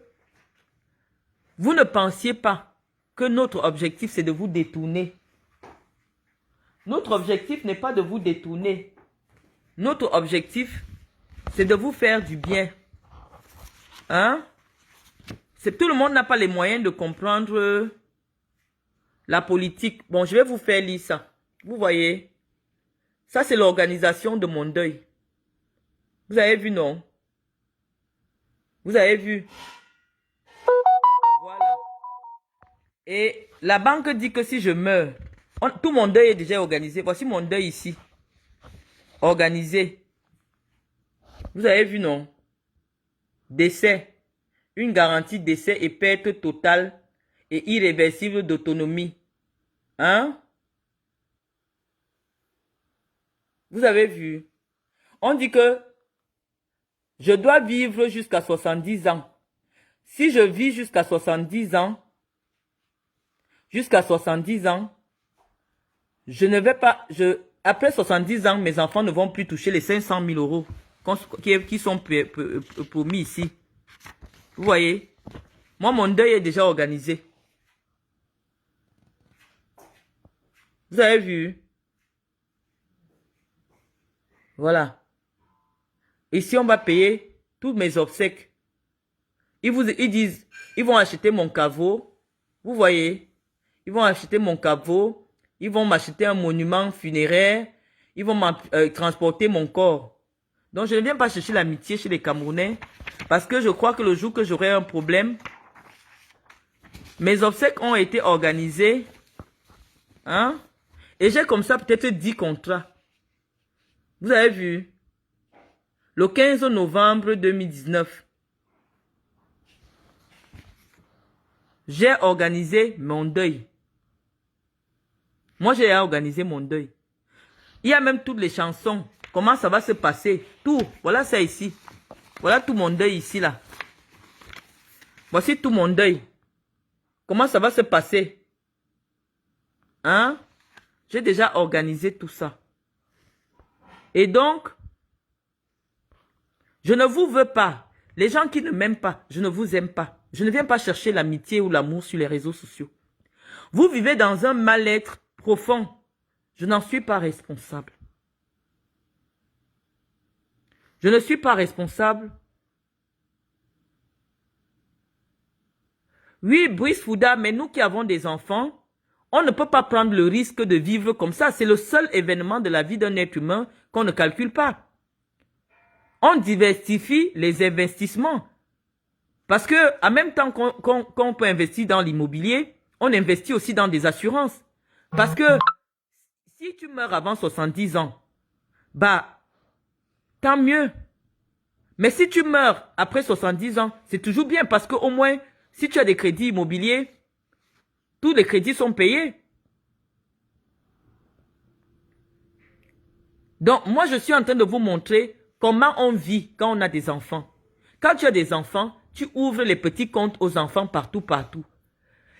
vous ne pensiez pas que notre objectif, c'est de vous détourner. Notre objectif n'est pas de vous détourner. Notre objectif, c'est de vous faire du bien. Hein? Tout le monde n'a pas les moyens de comprendre la politique. Bon, je vais vous faire lire ça. Vous voyez? Ça, c'est l'organisation de mon deuil. Vous avez vu, non? Vous avez vu? Voilà. Et la banque dit que si je meurs, tout mon deuil est déjà organisé. Voici mon deuil ici. Organisé. Vous avez vu, non? Décès. Une garantie décès et perte totale et irréversible d'autonomie. Hein? Vous avez vu? On dit que je dois vivre jusqu'à 70 ans. Si je vis jusqu'à 70 ans, je ne vais pas... Après 70 ans, mes enfants ne vont plus toucher les 500 000 € qui sont promis ici. Vous voyez? Moi, mon deuil est déjà organisé. Vous avez vu? Voilà. Ici, on va payer tous mes obsèques. Ils disent, ils vont acheter mon caveau. Vous voyez? Ils vont acheter mon caveau. Ils vont m'acheter un monument funéraire. Ils vont transporter mon corps. Donc, je ne viens pas chercher l'amitié chez les Camerounais. Parce que je crois que le jour que j'aurai un problème, mes obsèques ont été organisées. Hein? Et j'ai comme ça peut-être 10 contrats. Vous avez vu? Le 15 novembre 2019, j'ai organisé mon deuil. Moi, j'ai organisé mon deuil. Il y a même toutes les chansons. Comment ça va se passer? Tout. Voilà ça ici. Voilà tout mon deuil ici, là. Voici tout mon deuil. Comment ça va se passer? Hein? J'ai déjà organisé tout ça. Et donc, je ne vous veux pas. Les gens qui ne m'aiment pas, je ne vous aime pas. Je ne viens pas chercher l'amitié ou l'amour sur les réseaux sociaux. Vous vivez dans un mal-être profond. Je n'en suis pas responsable. Je ne suis pas responsable. Oui, Brice Fouda, mais nous qui avons des enfants, on ne peut pas prendre le risque de vivre comme ça. C'est le seul événement de la vie d'un être humain qu'on ne calcule pas. On diversifie les investissements. Parce que, en même temps qu'on peut investir dans l'immobilier, on investit aussi dans des assurances. Parce que, si tu meurs avant 70 ans, bah, tant mieux. Mais si tu meurs après 70 ans, c'est toujours bien parce qu'au moins, si tu as des crédits immobiliers, tous les crédits sont payés. Donc, moi, je suis en train de vous montrer comment on vit quand on a des enfants. Quand tu as des enfants, tu ouvres les petits comptes aux enfants partout, partout.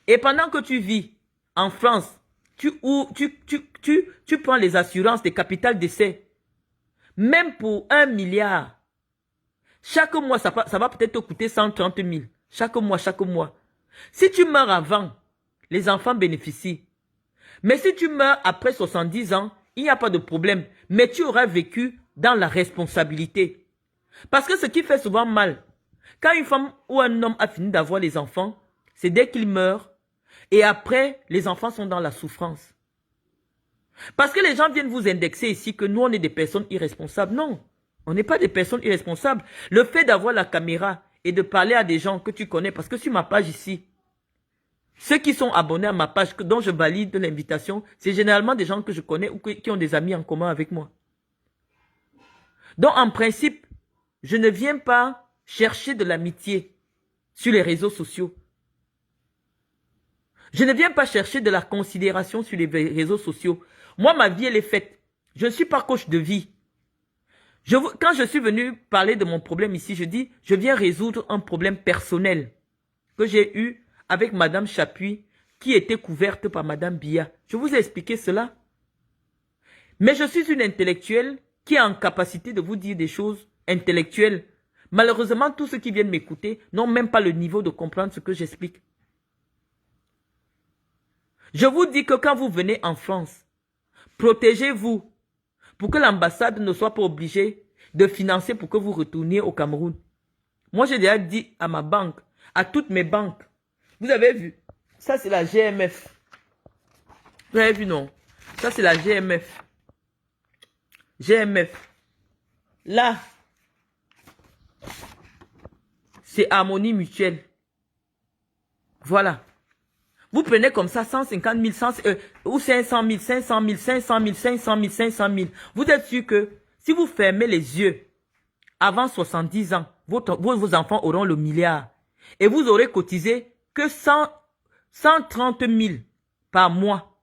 Et pendant que tu vis en France, tu prends les assurances des capital décès. Même pour 1 milliard. Chaque mois, ça va peut-être te coûter 130 000. Chaque mois, chaque mois. Si tu meurs avant, les enfants bénéficient. Mais si tu meurs après 70 ans, il n'y a pas de problème. Mais tu auras vécu dans la responsabilité. Parce que ce qui fait souvent mal, quand une femme ou un homme a fini d'avoir les enfants, c'est dès qu'il meurt. Et après, les enfants sont dans la souffrance. Parce que les gens viennent vous indexer ici que nous, on est des personnes irresponsables. Non, on n'est pas des personnes irresponsables. Le fait d'avoir la caméra et de parler à des gens que tu connais, parce que sur ma page ici, ceux qui sont abonnés à ma page, dont je valide l'invitation, c'est généralement des gens que je connais ou qui ont des amis en commun avec moi. Donc, en principe, je ne viens pas chercher de l'amitié sur les réseaux sociaux. Je ne viens pas chercher de la considération sur les réseaux sociaux. Moi, ma vie, elle est faite. Je ne suis pas coach de vie. Quand je suis venu parler de mon problème ici, je dis, je viens résoudre un problème personnel que j'ai eu avec Madame Chapuis, qui était couverte par Madame Biya. Je vous ai expliqué cela. Mais je suis une intellectuelle qui est en capacité de vous dire des choses intellectuelles. Malheureusement, tous ceux qui viennent m'écouter n'ont même pas le niveau de comprendre ce que j'explique. Je vous dis que quand vous venez en France, protégez-vous pour que l'ambassade ne soit pas obligée de financer pour que vous retourniez au Cameroun. Moi, j'ai déjà dit à ma banque, à toutes mes banques, vous avez vu, ça c'est la GMF. Vous avez vu, non? Ça c'est la GMF. GMF. Là, c'est Harmonie Mutuelle. Voilà. Vous prenez comme ça 150 000, ou 500 000, 500 000, 500 000, 500 000, 500 000. Vous êtes sûr que si vous fermez les yeux avant 70 ans, vos enfants auront le milliard. Et vous aurez cotisé que 130 000 par mois.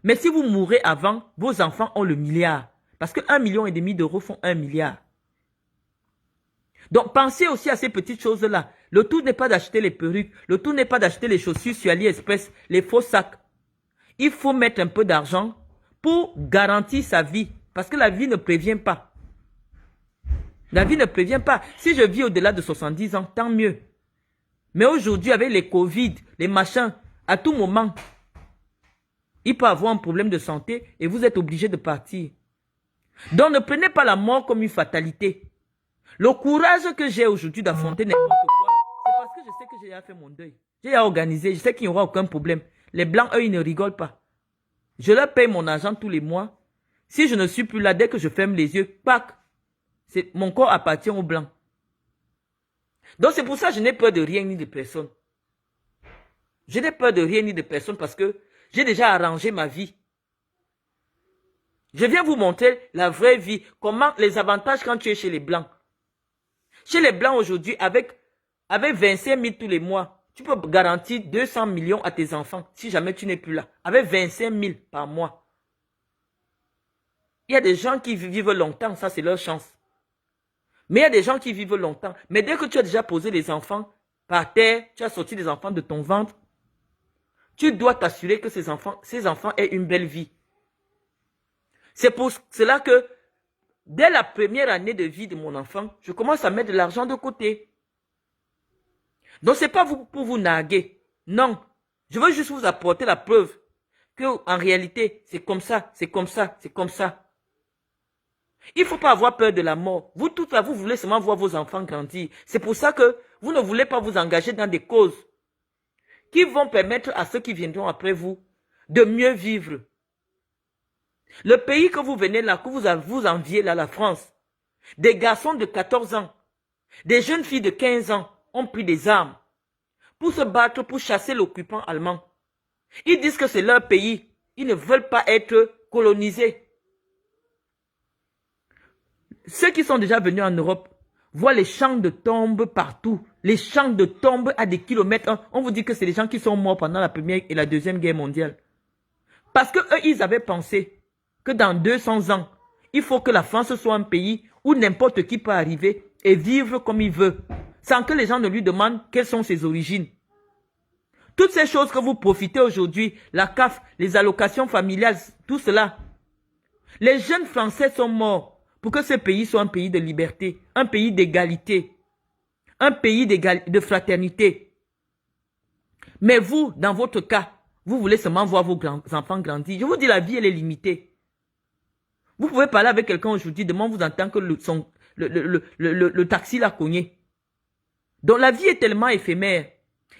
Mais si vous mourrez avant, vos enfants ont le milliard. Parce que 1,5 million d'euros font 1 milliard. Donc, pensez aussi à ces petites choses-là. Le tout n'est pas d'acheter les perruques. Le tout n'est pas d'acheter les chaussures sur AliExpress, les faux sacs. Il faut mettre un peu d'argent pour garantir sa vie. Parce que la vie ne prévient pas. La vie ne prévient pas. Si je vis au-delà de 70 ans, tant mieux. Mais aujourd'hui, avec les Covid, les machins, à tout moment, il peut avoir un problème de santé et vous êtes obligé de partir. Donc, ne prenez pas la mort comme une fatalité. Le courage que j'ai aujourd'hui d'affronter n'importe quoi, c'est parce que je sais que j'ai déjà fait mon deuil. J'ai déjà organisé, je sais qu'il n'y aura aucun problème. Les Blancs, eux, ils ne rigolent pas. Je leur paye mon argent tous les mois. Si je ne suis plus là, dès que je ferme les yeux, pac, mon corps appartient aux Blancs. Donc c'est pour ça que je n'ai peur de rien ni de personne. Je n'ai peur de rien ni de personne parce que j'ai déjà arrangé ma vie. Je viens vous montrer la vraie vie, comment les avantages quand tu es chez les Blancs. Chez les Blancs aujourd'hui, avec 25 000 tous les mois, tu peux garantir 200 millions à tes enfants si jamais tu n'es plus là. Avec 25 000 par mois. Il y a des gens qui vivent longtemps, ça c'est leur chance. Mais il y a des gens qui vivent longtemps. Mais dès que tu as déjà posé les enfants par terre, tu as sorti les enfants de ton ventre, tu dois t'assurer que ces enfants aient une belle vie. C'est pour cela que dès la première année de vie de mon enfant, je commence à mettre de l'argent de côté. Donc ce n'est pas pour vous narguer. Non. Je veux juste vous apporter la preuve que en réalité, c'est comme ça, c'est comme ça, c'est comme ça. Il ne faut pas avoir peur de la mort. Vous, tout là, vous voulez seulement voir vos enfants grandir. C'est pour ça que vous ne voulez pas vous engager dans des causes qui vont permettre à ceux qui viendront après vous de mieux vivre. Le pays que vous venez là, que vous enviez là, la France, des garçons de 14 ans, des jeunes filles de 15 ans ont pris des armes pour se battre, pour chasser l'occupant allemand. Ils disent que c'est leur pays. Ils ne veulent pas être colonisés. Ceux qui sont déjà venus en Europe voient les champs de tombes partout. Les champs de tombes à des kilomètres. On vous dit que c'est des gens qui sont morts pendant la Première et la Deuxième Guerre mondiale. Parce que eux, ils avaient pensé que dans 200 ans, il faut que la France soit un pays où n'importe qui peut arriver et vivre comme il veut, sans que les gens ne lui demandent quelles sont ses origines. Toutes ces choses que vous profitez aujourd'hui, la CAF, les allocations familiales, tout cela, les jeunes Français sont morts pour que ce pays soit un pays de liberté, un pays d'égalité, un pays de fraternité. Mais vous, dans votre cas, vous voulez seulement voir vos enfants grandir. Je vous dis, la vie, elle est limitée. Vous pouvez parler avec quelqu'un aujourd'hui, demain vous entendez que le taxi l'a cogné. Donc la vie est tellement éphémère.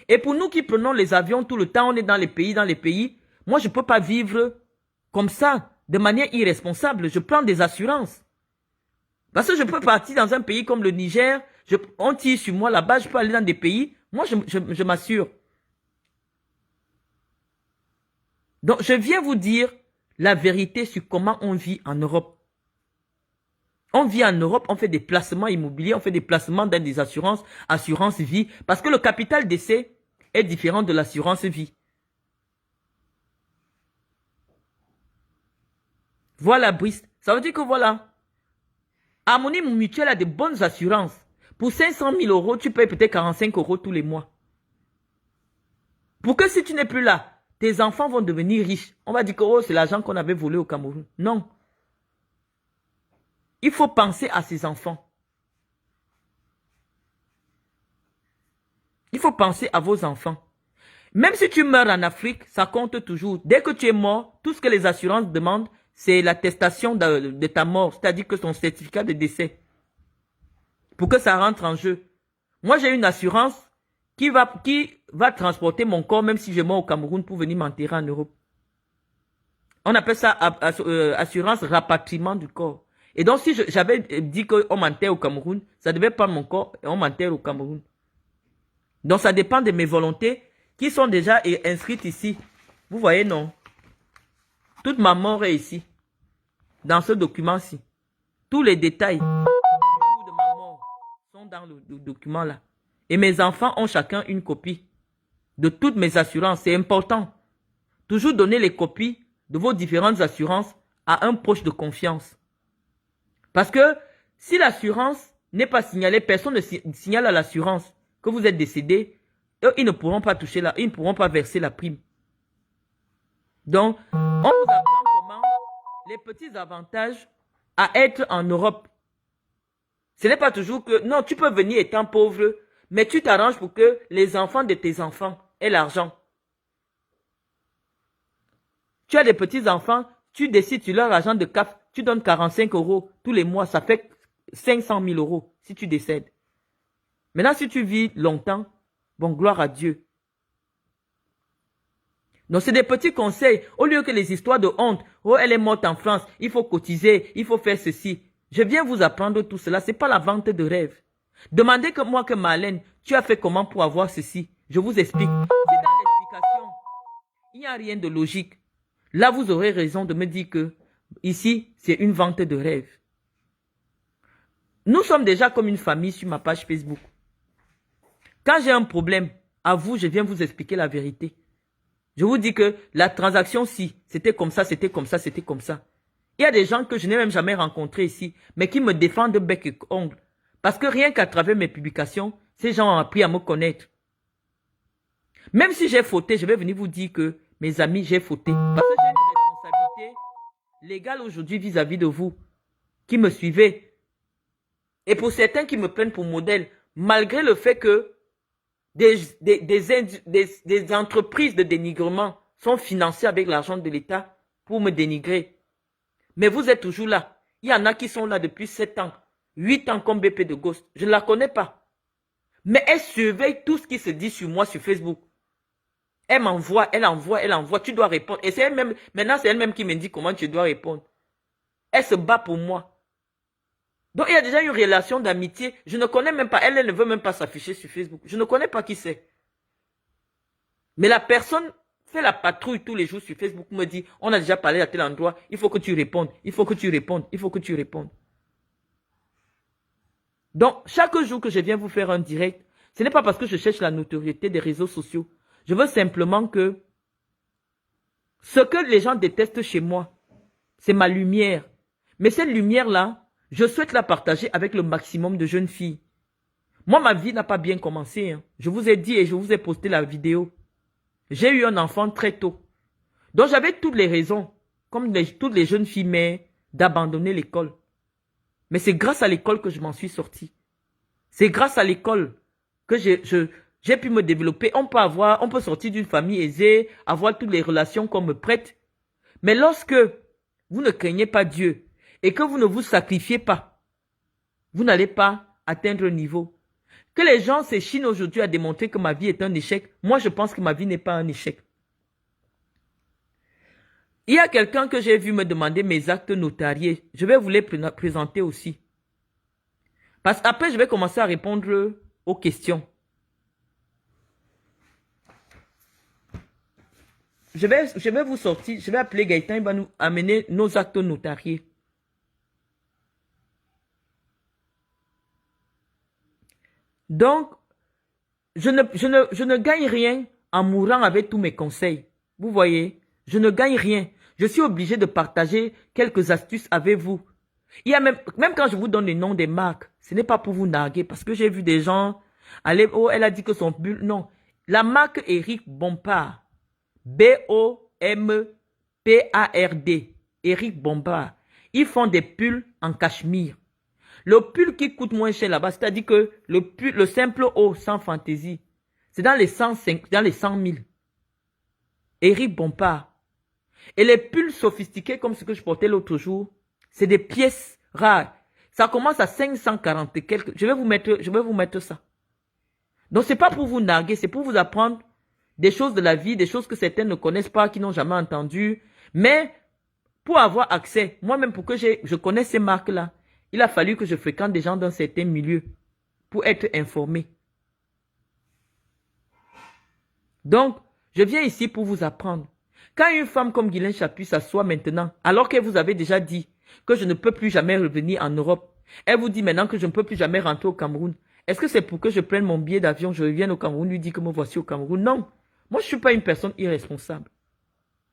Et pour nous qui prenons les avions tout le temps, on est dans les pays. Moi, je ne peux pas vivre comme ça, de manière irresponsable. Je prends des assurances. Parce que je peux partir dans un pays comme le Niger, on tire sur moi là-bas, je peux aller dans des pays. Moi, je m'assure. Donc, je viens vous dire la vérité sur comment on vit en Europe. On vit en Europe, on fait des placements immobiliers, on fait des placements dans des assurances, assurance vie, parce que le capital d'essai est différent de l'assurance vie. Voilà, Brice. Ça veut dire que voilà. Harmonie Mutuelle a de bonnes assurances. Pour 500 000 euros, tu payes peut-être 45 euros tous les mois. Pour que si tu n'es plus là, tes enfants vont devenir riches. On va dire que oh, c'est l'argent qu'on avait volé au Cameroun. Non. Il faut penser à ses enfants. Il faut penser à vos enfants. Même si tu meurs en Afrique, ça compte toujours. Dès que tu es mort, tout ce que les assurances demandent, c'est l'attestation de ta mort, c'est-à-dire que ton certificat de décès. Pour que ça rentre en jeu. Moi, j'ai une assurance qui va transporter mon corps, même si je meurs au Cameroun, pour venir m'enterrer en Europe. On appelle ça assurance rapatriement du corps. Et donc, si j'avais dit qu'on m'enterre au Cameroun, ça devait prendre mon corps et on m'enterre au Cameroun. Donc, ça dépend de mes volontés qui sont déjà inscrites ici. Vous voyez, non? Toute ma mort est ici, dans ce document-ci. Tous les détails du jour de ma mort sont dans le document-là. Et mes enfants ont chacun une copie de toutes mes assurances. C'est important. Toujours donner les copies de vos différentes assurances à un proche de confiance. Parce que si l'assurance n'est pas signalée, personne ne signale à l'assurance que vous êtes décédé, eux, ils ne pourront pas toucher ils ne pourront pas verser la prime. Donc, on vous apprend comment les petits avantages à être en Europe. Ce n'est pas toujours que, non, tu peux venir étant pauvre, mais tu t'arranges pour que les enfants de tes enfants aient l'argent. Tu as des petits enfants, tu décides sur leur argent de CAF, tu donnes 45 euros tous les mois, ça fait 500 000 euros si tu décèdes. Maintenant, si tu vis longtemps, bon, gloire à Dieu. Donc, c'est des petits conseils. Au lieu que les histoires de honte, oh, elle est morte en France, il faut cotiser, il faut faire ceci. Je viens vous apprendre tout cela. Ce n'est pas la vente de rêve. Demandez que moi, que Marlène, tu as fait comment pour avoir ceci. Je vous explique. Si dans l'explication, il n'y a rien de logique, là, vous aurez raison de me dire que ici, c'est une vente de rêve. Nous sommes déjà comme une famille sur ma page Facebook. Quand j'ai un problème, à vous, je viens vous expliquer la vérité. Je vous dis que la transaction, si, c'était comme ça, c'était comme ça, c'était comme ça. Il y a des gens que je n'ai même jamais rencontrés ici, mais qui me défendent de bec et ongle. Parce que rien qu'à travers mes publications, ces gens ont appris à me connaître. Même si j'ai fauté, je vais venir vous dire que, mes amis, j'ai fauté. Parce que j'ai une responsabilité légale aujourd'hui vis-à-vis de vous, qui me suivez. Et pour certains qui me prennent pour modèle, malgré le fait que des entreprises de dénigrement sont financées avec l'argent de l'État pour me dénigrer. Mais vous êtes toujours là. Il y en a qui sont là depuis 7 ans, 8 ans comme BP de Ghost. Je ne la connais pas. Mais elle surveille tout ce qui se dit sur moi sur Facebook. Elle m'envoie, elle envoie. Tu dois répondre. Et c'est elle-même, maintenant c'est elle-même qui me dit comment tu dois répondre. Elle se bat pour moi. Donc il y a déjà une relation d'amitié. Je ne connais même pas. Elle ne veut même pas s'afficher sur Facebook. Je ne connais pas qui c'est. Mais la personne fait la patrouille tous les jours sur Facebook, me dit, on a déjà parlé à tel endroit, il faut que tu répondes, il faut que tu répondes, il faut que tu répondes. Donc, chaque jour que je viens vous faire un direct, ce n'est pas parce que je cherche la notoriété des réseaux sociaux. Je veux simplement que ce que les gens détestent chez moi, c'est ma lumière. Mais cette lumière-là, je souhaite la partager avec le maximum de jeunes filles. Moi, ma vie n'a pas bien commencé. Hein. Je vous ai dit et je vous ai posté la vidéo. J'ai eu un enfant très tôt. Donc, j'avais toutes les raisons, comme toutes les jeunes filles mères, d'abandonner l'école. Mais c'est grâce à l'école que je m'en suis sortie. C'est grâce à l'école que j'ai pu me développer. On peut sortir d'une famille aisée, avoir toutes les relations qu'on me prête. Mais lorsque vous ne craignez pas Dieu et que vous ne vous sacrifiez pas, vous n'allez pas atteindre le niveau. Que les gens s'échinent aujourd'hui à démontrer que ma vie est un échec, moi je pense que ma vie n'est pas un échec. Il y a quelqu'un que j'ai vu me demander mes actes notariés. Je vais vous les présenter aussi. Parce qu'après, je vais commencer à répondre aux questions. Je vais vous sortir, je vais appeler Gaëtan, il va nous amener nos actes notariés. Donc, je ne gagne rien en mourant avec tous mes conseils. Vous voyez, je ne gagne rien. Je suis obligé de partager quelques astuces avec vous. Il y a même quand je vous donne les noms des marques, ce n'est pas pour vous narguer, parce que j'ai vu des gens aller, oh, elle a dit que son bulle, non. La marque Éric Bompard, B-O-M-P-A-R-D, Éric Bompard, ils font des pulls en cachemire. Le pull qui coûte moins cher là-bas, c'est-à-dire que le simple haut sans fantaisie, c'est dans les 100 000. Éric Bompard. Et les pulls sophistiqués comme ce que je portais l'autre jour, c'est des pièces rares. Ça commence à 540 et quelques. Je vais vous mettre ça. Donc c'est pas pour vous narguer, c'est pour vous apprendre des choses de la vie, des choses que certains ne connaissent pas, qui n'ont jamais entendu. Mais pour avoir accès, moi-même pour que je connaisse ces marques-là, il a fallu que je fréquente des gens dans certains milieux pour être informé. Donc, je viens ici pour vous apprendre. Quand une femme comme Guylaine Chapuis s'assoit maintenant, alors qu'elle vous avait déjà dit que je ne peux plus jamais revenir en Europe, elle vous dit maintenant que je ne peux plus jamais rentrer au Cameroun. Est-ce que c'est pour que je prenne mon billet d'avion, je revienne au Cameroun, lui dire que me voici au Cameroun? Non. Moi, je ne suis pas une personne irresponsable.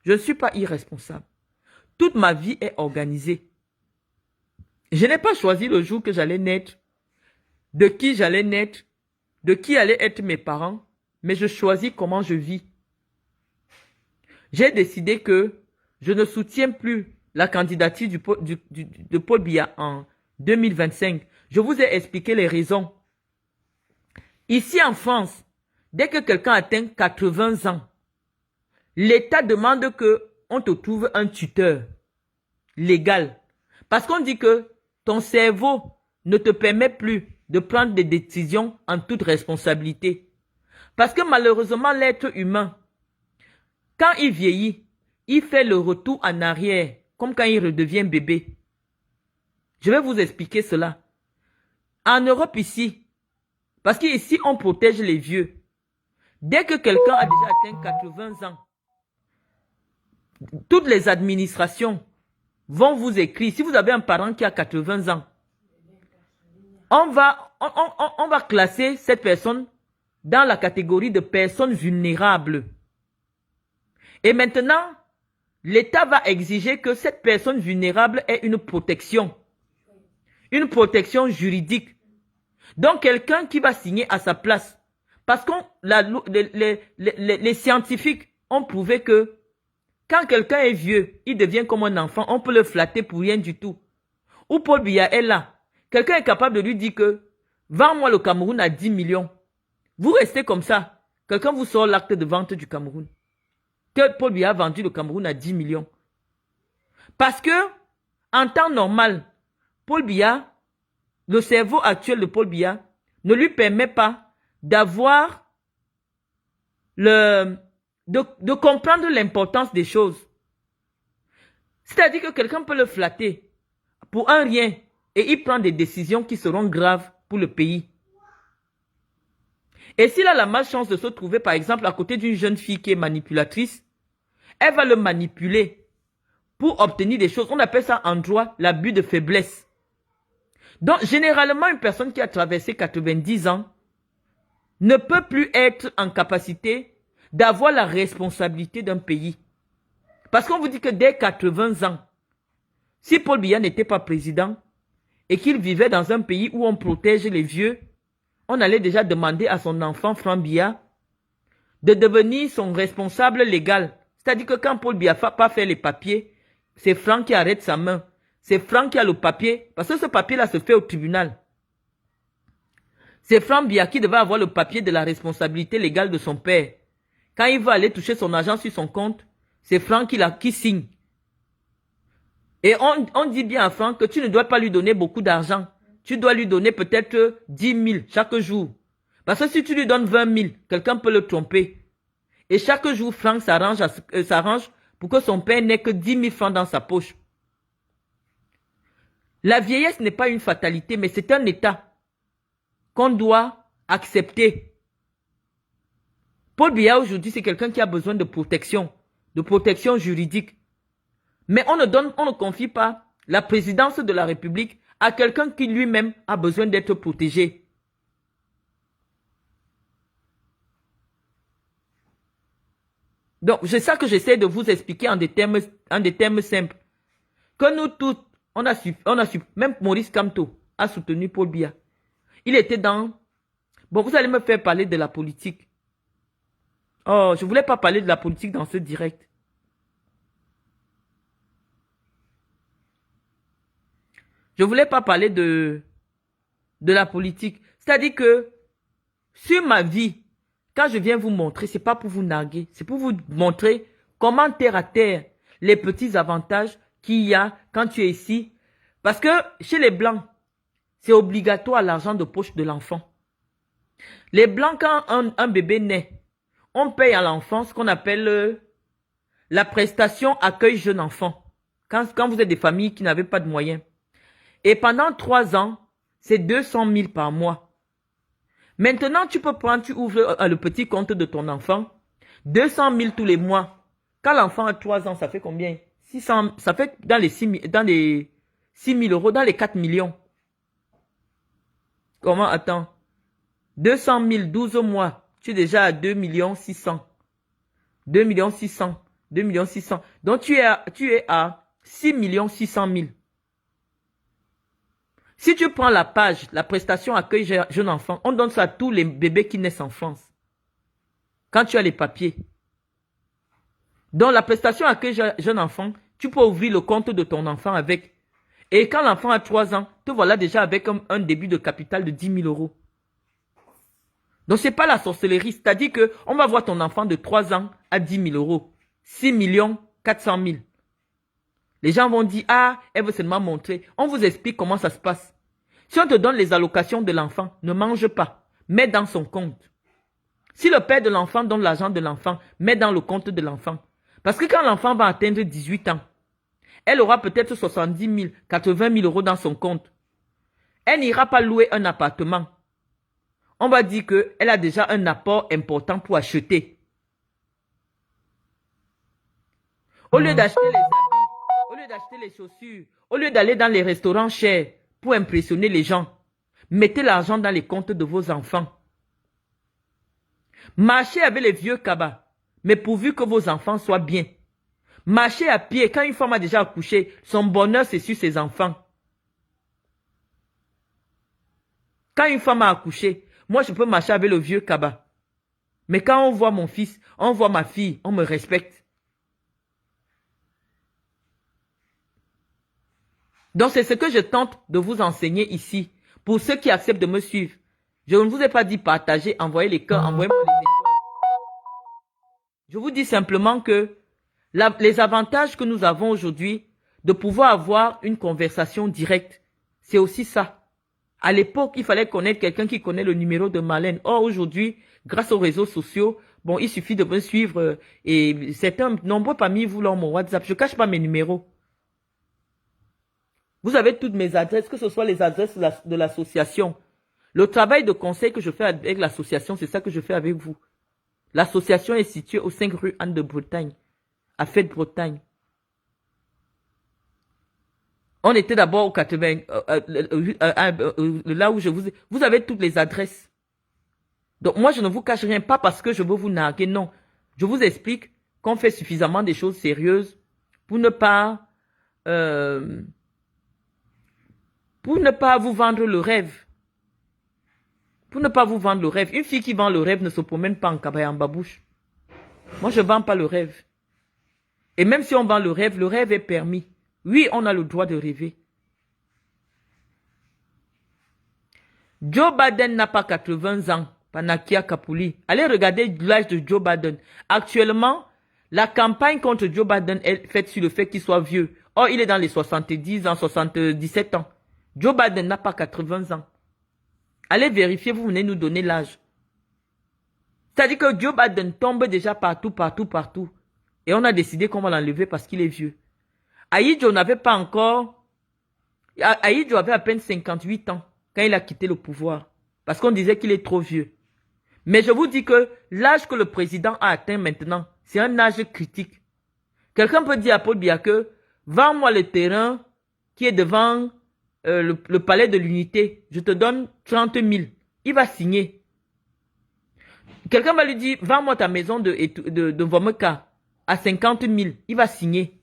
Je ne suis pas irresponsable. Toute ma vie est organisée. Je n'ai pas choisi le jour que j'allais naître, de qui j'allais naître, de qui allaient être mes parents, mais je choisis comment je vis. J'ai décidé que je ne soutiens plus la candidature de Paul Biya en 2025. Je vous ai expliqué les raisons. Ici en France, dès que quelqu'un atteint 80 ans, l'État demande qu'on te trouve un tuteur légal. Parce qu'on dit que ton cerveau ne te permet plus de prendre des décisions en toute responsabilité. Parce que malheureusement, l'être humain, quand il vieillit, il fait le retour en arrière, comme quand il redevient bébé. Je vais vous expliquer cela. En Europe ici, parce qu'ici on protège les vieux. Dès que quelqu'un a déjà atteint 80 ans, toutes les administrations vont vous écrire, si vous avez un parent qui a 80 ans, on va classer cette personne dans la catégorie de personnes vulnérables. Et maintenant, l'État va exiger que cette personne vulnérable ait une protection juridique. Donc, quelqu'un qui va signer à sa place. Parce que les scientifiques ont prouvé que quand quelqu'un est vieux, il devient comme un enfant, on peut le flatter pour rien du tout. Ou Paul Biya est là. Quelqu'un est capable de lui dire que vends-moi le Cameroun à 10 millions. Vous restez comme ça. Quelqu'un vous sort l'acte de vente du Cameroun. Que Paul Biya a vendu le Cameroun à 10 millions. Parce que, en temps normal, Paul Biya, le cerveau actuel de Paul Biya, ne lui permet pas d'avoir de comprendre l'importance des choses. C'est-à-dire que quelqu'un peut le flatter pour un rien et il prend des décisions qui seront graves pour le pays. Et s'il a la malchance de se trouver, par exemple, à côté d'une jeune fille qui est manipulatrice, elle va le manipuler pour obtenir des choses. On appelle ça en droit l'abus de faiblesse. Donc, généralement, une personne qui a traversé 90 ans ne peut plus être en capacité d'avoir la responsabilité d'un pays. Parce qu'on vous dit que dès 80 ans, si Paul Biya n'était pas président et qu'il vivait dans un pays où on protège les vieux, on allait déjà demander à son enfant, Franck Biya, de devenir son responsable légal. C'est-à-dire que quand Paul Biya n'a pas fait les papiers, c'est Franck qui arrête sa main. C'est Franck qui a le papier, parce que ce papier-là se fait au tribunal. C'est Franck Biya qui devait avoir le papier de la responsabilité légale de son père. Quand il va aller toucher son argent sur son compte, c'est Franck qui signe. Et on dit bien à Franck que tu ne dois pas lui donner beaucoup d'argent. Tu dois lui donner peut-être 10 000 chaque jour. Parce que si tu lui donnes 20 000, quelqu'un peut le tromper. Et chaque jour, Franck s'arrange pour que son père n'ait que 10 000 francs dans sa poche. La vieillesse n'est pas une fatalité, mais c'est un état qu'on doit accepter. Paul Biya aujourd'hui, c'est quelqu'un qui a besoin de protection juridique. Mais on ne confie pas la présidence de la République à quelqu'un qui lui-même a besoin d'être protégé. Donc, c'est ça que j'essaie de vous expliquer en des termes simples. Que nous tous, on a su, même Maurice Kamto a soutenu Paul Biya. Il était dans... Bon, vous allez me faire parler de la politique. Oh, je ne voulais pas parler de la politique dans ce direct. Je ne voulais pas parler de la politique. C'est-à-dire que, sur ma vie, quand je viens vous montrer, ce n'est pas pour vous narguer. C'est pour vous montrer comment terre à terre, les petits avantages qu'il y a quand tu es ici. Parce que chez les Blancs, c'est obligatoire l'argent de poche de l'enfant. Les Blancs, quand un bébé naît, on paye à l'enfant ce qu'on appelle la prestation accueil jeune enfant. Quand vous êtes des familles qui n'avaient pas de moyens. Et pendant 3 ans, c'est 200 000 par mois. Maintenant, tu ouvres le petit compte de ton enfant, 200 000 tous les mois. Quand l'enfant a 3 ans, ça fait combien? 600, ça fait dans les 6 000 euros, dans les 4 millions. Comment? Attends. 200 000, 12 mois. Tu es déjà à 2 600 000. 2 600 000. 2 600 000. Donc, tu es à 6 600 000. Si tu prends la page, la prestation accueil jeune enfant, on donne ça à tous les bébés qui naissent en France. Quand tu as les papiers. Donc la prestation accueil jeune enfant, tu peux ouvrir le compte de ton enfant avec. Et quand l'enfant a 3 ans, te voilà déjà avec un début de capital de 10 000 euros. Donc ce n'est pas la sorcellerie. C'est-à-dire qu'on va voir ton enfant de 3 ans à 10 000 euros. 6 400 000. Les gens vont dire, ah, elle veut seulement montrer. On vous explique comment ça se passe. Si on te donne les allocations de l'enfant, ne mange pas. Mets dans son compte. Si le père de l'enfant donne l'argent de l'enfant, mets dans le compte de l'enfant. Parce que quand l'enfant va atteindre 18 ans, elle aura peut-être 70 000, 80 000 euros dans son compte. Elle n'ira pas louer un appartement. On va dire qu'elle a déjà un apport important pour acheter. Au lieu d'acheter d'acheter les chaussures, au lieu d'aller dans les restaurants chers pour impressionner les gens, mettez l'argent dans les comptes de vos enfants. Marchez avec les vieux cabas, mais pourvu que vos enfants soient bien. Marchez à pied. Quand une femme a déjà accouché, son bonheur c'est sur ses enfants. Quand une femme a accouché, moi je peux marcher avec le vieux cabas. Mais quand on voit mon fils, on voit ma fille, on me respecte. Donc c'est ce que je tente de vous enseigner ici. Pour ceux qui acceptent de me suivre. Je ne vous ai pas dit partager, envoyer les cœurs, envoyez-moi les étoiles. Je vous dis simplement que les avantages que nous avons aujourd'hui de pouvoir avoir une conversation directe, c'est aussi ça. À l'époque, il fallait connaître quelqu'un qui connaît le numéro de Marlène. Or, aujourd'hui, grâce aux réseaux sociaux, bon, il suffit de me suivre et certains, nombreux parmi vous l'ont mon WhatsApp. Je ne cache pas mes numéros. Vous avez toutes mes adresses, que ce soit les adresses de l'association. Le travail de conseil que je fais avec l'association, c'est ça que je fais avec vous. L'association est située au 5 rue Anne de Bretagne, à Fête-Bretagne. On était d'abord au 80, là où je vous avez toutes les adresses. Donc moi, je ne vous cache rien, pas parce que je veux vous narguer, non. Je vous explique qu'on fait suffisamment des choses sérieuses pour ne pas vous vendre le rêve. Pour ne pas vous vendre le rêve. Une fille qui vend le rêve ne se promène pas en cabaya en babouche. Moi, je ne vends pas le rêve. Et même si on vend le rêve est permis. Oui, on a le droit de rêver. Joe Biden n'a pas 80 ans. Panakia Kapuli. Allez regarder l'âge de Joe Biden. Actuellement, la campagne contre Joe Biden est faite sur le fait qu'il soit vieux. Or, il est dans les 70 ans, 77 ans. Joe Biden n'a pas 80 ans. Allez vérifier, vous venez nous donner l'âge. C'est-à-dire que Joe Biden tombe déjà partout. Et on a décidé qu'on va l'enlever parce qu'il est vieux. Aïdjo n'avait pas encore... Aïdjo avait à peine 58 ans quand il a quitté le pouvoir. Parce qu'on disait qu'il est trop vieux. Mais je vous dis que l'âge que le président a atteint maintenant, c'est un âge critique. Quelqu'un peut dire à Paul Biya que vends-moi le terrain qui est devant le palais de l'unité. Je te donne 30 000. Il va signer. Quelqu'un va lui dire, vends-moi ta maison de Vomeka à 50 000. Il va signer.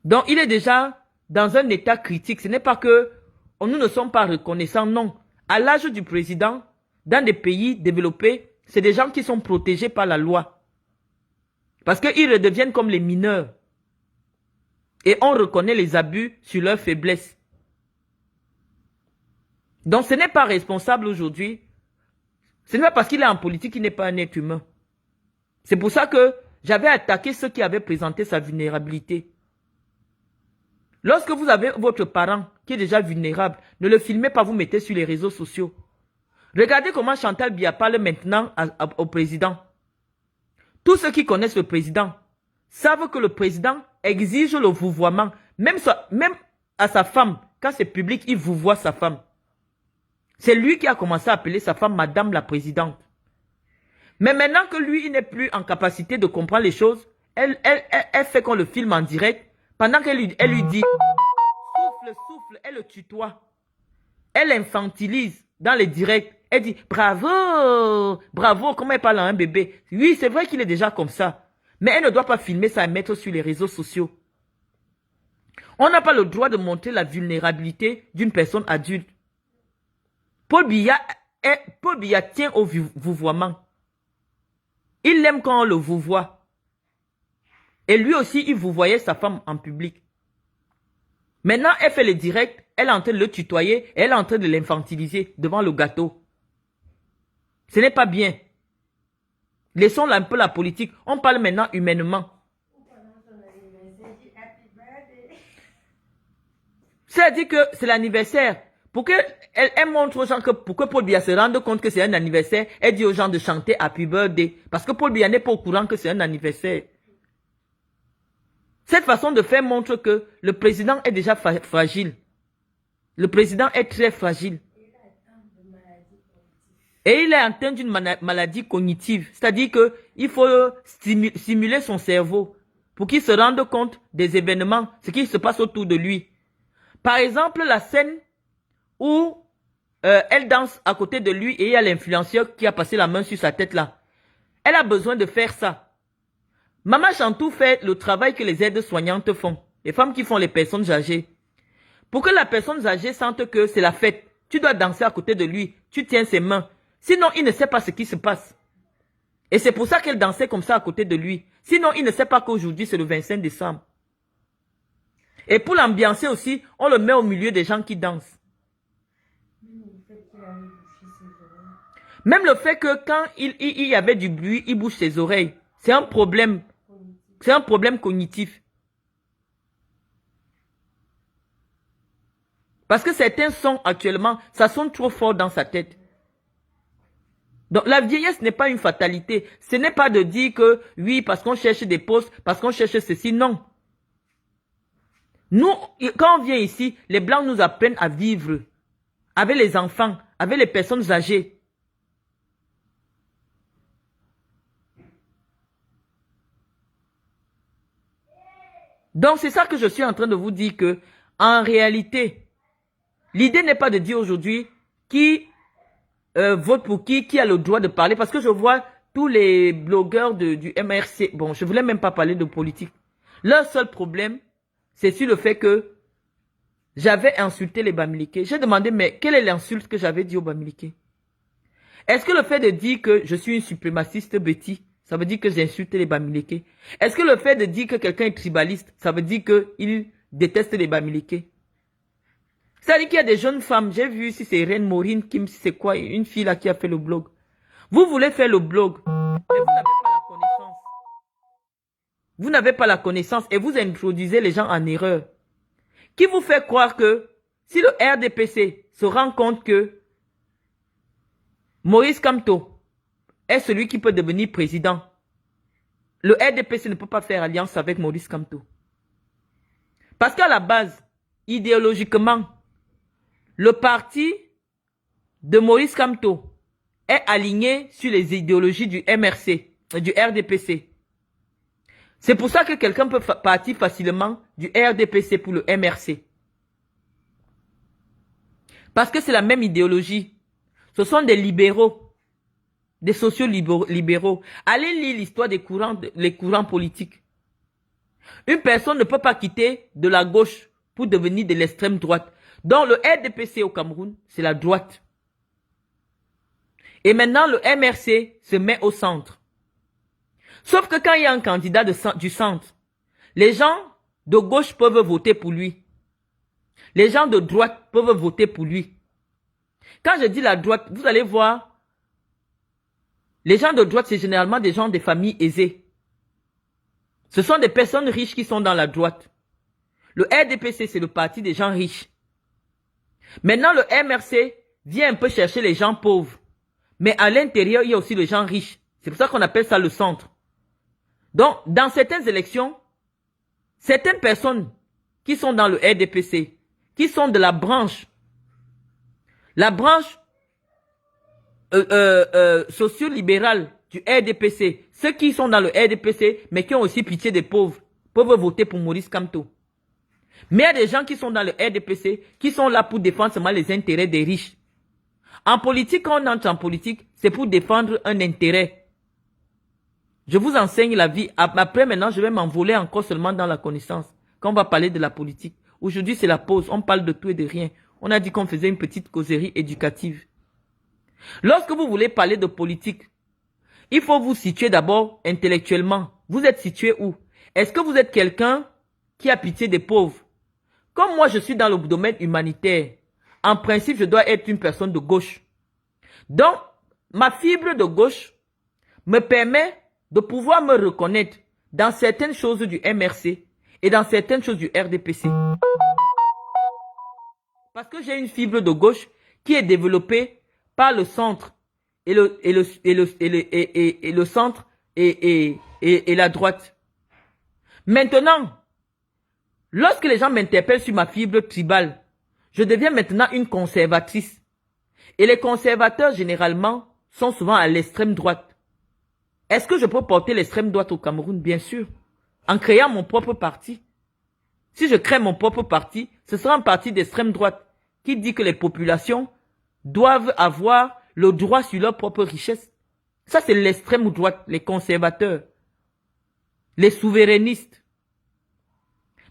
Donc, il est déjà dans un état critique. Ce n'est pas que nous ne sommes pas reconnaissants, non. À l'âge du président, dans des pays développés, c'est des gens qui sont protégés par la loi. Parce qu'ils redeviennent comme les mineurs. Et on reconnaît les abus sur leur faiblesse. Donc, ce n'est pas responsable aujourd'hui. Ce n'est pas parce qu'il est en politique qu'il n'est pas un être humain. C'est pour ça que j'avais attaqué ceux qui avaient présenté sa vulnérabilité. Lorsque vous avez votre parent qui est déjà vulnérable, ne le filmez pas, vous mettez sur les réseaux sociaux. Regardez comment Chantal Biya parle maintenant au président. Tous ceux qui connaissent le président savent que le président exige le vouvoiement. Même à sa femme, quand c'est public, il vouvoie sa femme. C'est lui qui a commencé à appeler sa femme Madame la Présidente. Mais maintenant que lui, il n'est plus en capacité de comprendre les choses, elle fait qu'on le filme en direct. Pendant qu'elle lui dit, souffle, elle le tutoie. Elle infantilise dans les directs. Elle dit, bravo, comment elle parle à un bébé. Oui, c'est vrai qu'il est déjà comme ça. Mais elle ne doit pas filmer ça et mettre sur les réseaux sociaux. On n'a pas le droit de montrer la vulnérabilité d'une personne adulte. Paul Biya tient au vouvoiement. Il aime quand on le vouvoie. Et lui aussi, il vouvoyait sa femme en public. Maintenant, elle fait le direct, elle est en train de le tutoyer et elle est en train de l'infantiliser devant le gâteau. Ce n'est pas bien. Laissons un peu la politique. On parle maintenant humainement. C'est-à-dire que c'est l'anniversaire. Pour qu'elle montre aux gens que pour que Paul Biya se rende compte que c'est un anniversaire, elle dit aux gens de chanter Happy Birthday. Parce que Paul Biya n'est pas au courant que c'est un anniversaire. Cette façon de faire montre que le président est déjà fragile. Le président est très fragile. Et il est atteint d'une maladie cognitive. C'est-à-dire qu'il faut stimuler son cerveau. pour qu'il se rende compte des événements, ce qui se passe autour de lui. Par exemple, la scène où elle danse à côté de lui et il y a l'influenceur qui a passé la main sur sa tête là. Elle a besoin de faire ça. Maman Chantou fait le travail que les aides-soignantes font. Les femmes qui font les personnes âgées. Pour que la personne âgée sente que c'est la fête, tu dois danser à côté de lui. Tu tiens ses mains. Sinon, il ne sait pas ce qui se passe. Et c'est pour ça qu'elle dansait comme ça à côté de lui. Sinon, il ne sait pas qu'aujourd'hui, c'est le 25 décembre. Et pour l'ambiancer aussi, on le met au milieu des gens qui dansent. Même le fait que quand il y avait du bruit, il bouge ses oreilles. C'est un problème. C'est un problème cognitif. Parce que certains sons actuellement, ça sonne trop fort dans sa tête. Donc la vieillesse n'est pas une fatalité. Ce n'est pas de dire que oui, parce qu'on cherche des postes, parce qu'on cherche ceci. Non. Nous, quand on vient ici, les Blancs nous apprennent à vivre avec les enfants, avec les personnes âgées. Donc c'est ça que je suis en train de vous dire que, en réalité, l'idée n'est pas de dire aujourd'hui qui vote pour qui a le droit de parler. Parce que je vois tous les blogueurs du MRC. Bon, je voulais même pas parler de politique. Leur seul problème, c'est sur le fait que j'avais insulté les Bamileke. J'ai demandé, mais quelle est l'insulte que j'avais dit aux Bamileke? Est-ce que le fait de dire que je suis une suprémaciste Betty, ça veut dire que j'ai insulté les Bamileke? Est-ce que le fait de dire que quelqu'un est tribaliste, ça veut dire qu'il déteste les Bamileke? Ça veut dire qu'il y a des jeunes femmes, j'ai vu si c'est Reine Maureen Kim, si c'est quoi, une fille là qui a fait le blog. Vous voulez faire le blog, mais vous n'avez pas la connaissance. Vous n'avez pas la connaissance et vous introduisez les gens en erreur. Qui vous fait croire que si le RDPC se rend compte que Maurice Kamto est celui qui peut devenir président, le RDPC ne peut pas faire alliance avec Maurice Kamto. Parce qu'à la base, idéologiquement, le parti de Maurice Kamto est aligné sur les idéologies du MRC, du RDPC. C'est pour ça que quelqu'un peut partir facilement du RDPC pour le MRC. Parce que c'est la même idéologie. Ce sont des libéraux, des sociaux-libéraux. Allez lire l'histoire des les courants politiques. Une personne ne peut pas quitter de la gauche pour devenir de l'extrême droite. Donc le RDPC au Cameroun, c'est la droite. Et maintenant, le MRC se met au centre. Sauf que quand il y a un candidat du centre, les gens de gauche peuvent voter pour lui. Les gens de droite peuvent voter pour lui. Quand je dis la droite, vous allez voir, les gens de droite, c'est généralement des gens des familles aisées. Ce sont des personnes riches qui sont dans la droite. Le RDPC, c'est le parti des gens riches. Maintenant, le MRC vient un peu chercher les gens pauvres. Mais à l'intérieur, il y a aussi les gens riches. C'est pour ça qu'on appelle ça le centre. Donc, dans certaines élections, certaines personnes qui sont dans le RDPC, qui sont de la branche socio-libérale du RDPC, ceux qui sont dans le RDPC, mais qui ont aussi pitié des pauvres, peuvent voter pour Maurice Kamto. Mais il y a des gens qui sont dans le RDPC, qui sont là pour défendre seulement les intérêts des riches. En politique, quand on entre en politique, c'est pour défendre un intérêt. Je vous enseigne la vie. Après, maintenant, je vais m'envoler encore seulement dans la connaissance. Quand on va parler de la politique. Aujourd'hui, c'est la pause. On parle de tout et de rien. On a dit qu'on faisait une petite causerie éducative. Lorsque vous voulez parler de politique, il faut vous situer d'abord intellectuellement. Vous êtes situé où? Est-ce que vous êtes quelqu'un qui a pitié des pauvres? Comme moi, je suis dans le domaine humanitaire. En principe, je dois être une personne de gauche. Donc, ma fibre de gauche me permet de pouvoir me reconnaître dans certaines choses du MRC et dans certaines choses du RDPC. Parce que j'ai une fibre de gauche qui est développée par le centre et le centre et la droite. Maintenant, lorsque les gens m'interpellent sur ma fibre tribale, je deviens maintenant une conservatrice. Et les conservateurs, généralement, sont souvent à l'extrême droite. Est-ce que je peux porter l'extrême droite au Cameroun? Bien sûr. en créant mon propre parti. Si je crée mon propre parti, ce sera un parti d'extrême droite qui dit que les populations doivent avoir le droit sur leur propre richesse. Ça, c'est l'extrême droite, les conservateurs, les souverainistes.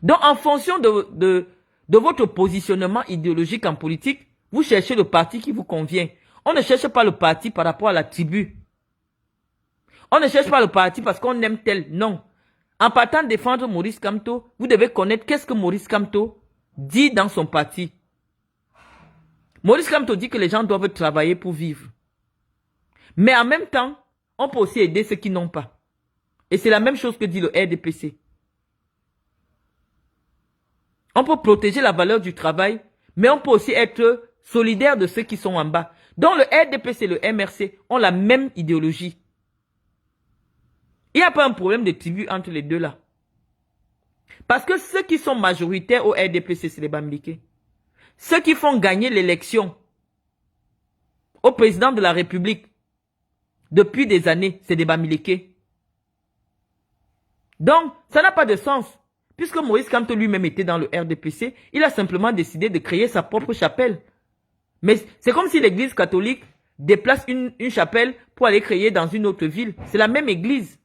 Donc, en fonction de votre positionnement idéologique en politique, vous cherchez le parti qui vous convient. On ne cherche pas le parti par rapport à la tribu. On ne cherche pas le parti parce qu'on aime tel. Non. En partant défendre Maurice Kamto, vous devez connaître qu'est-ce que Maurice Kamto dit dans son parti. Maurice Kamto dit que les gens doivent travailler pour vivre. Mais en même temps, on peut aussi aider ceux qui n'ont pas. Et c'est la même chose que dit le RDPC. On peut protéger la valeur du travail, mais on peut aussi être solidaire de ceux qui sont en bas. Donc le RDPC et le MRC ont la même idéologie. Il n'y a pas un problème de tribu entre les deux là. Parce que ceux qui sont majoritaires au RDPC, c'est les Bamileke. Ceux qui font gagner l'élection au président de la République depuis des années, c'est des Bamileke. Donc, ça n'a pas de sens. Puisque Maurice Kamto lui-même était dans le RDPC, il a simplement décidé de créer sa propre chapelle. Mais c'est comme si l'église catholique déplace une chapelle pour aller créer dans une autre ville. C'est la même église.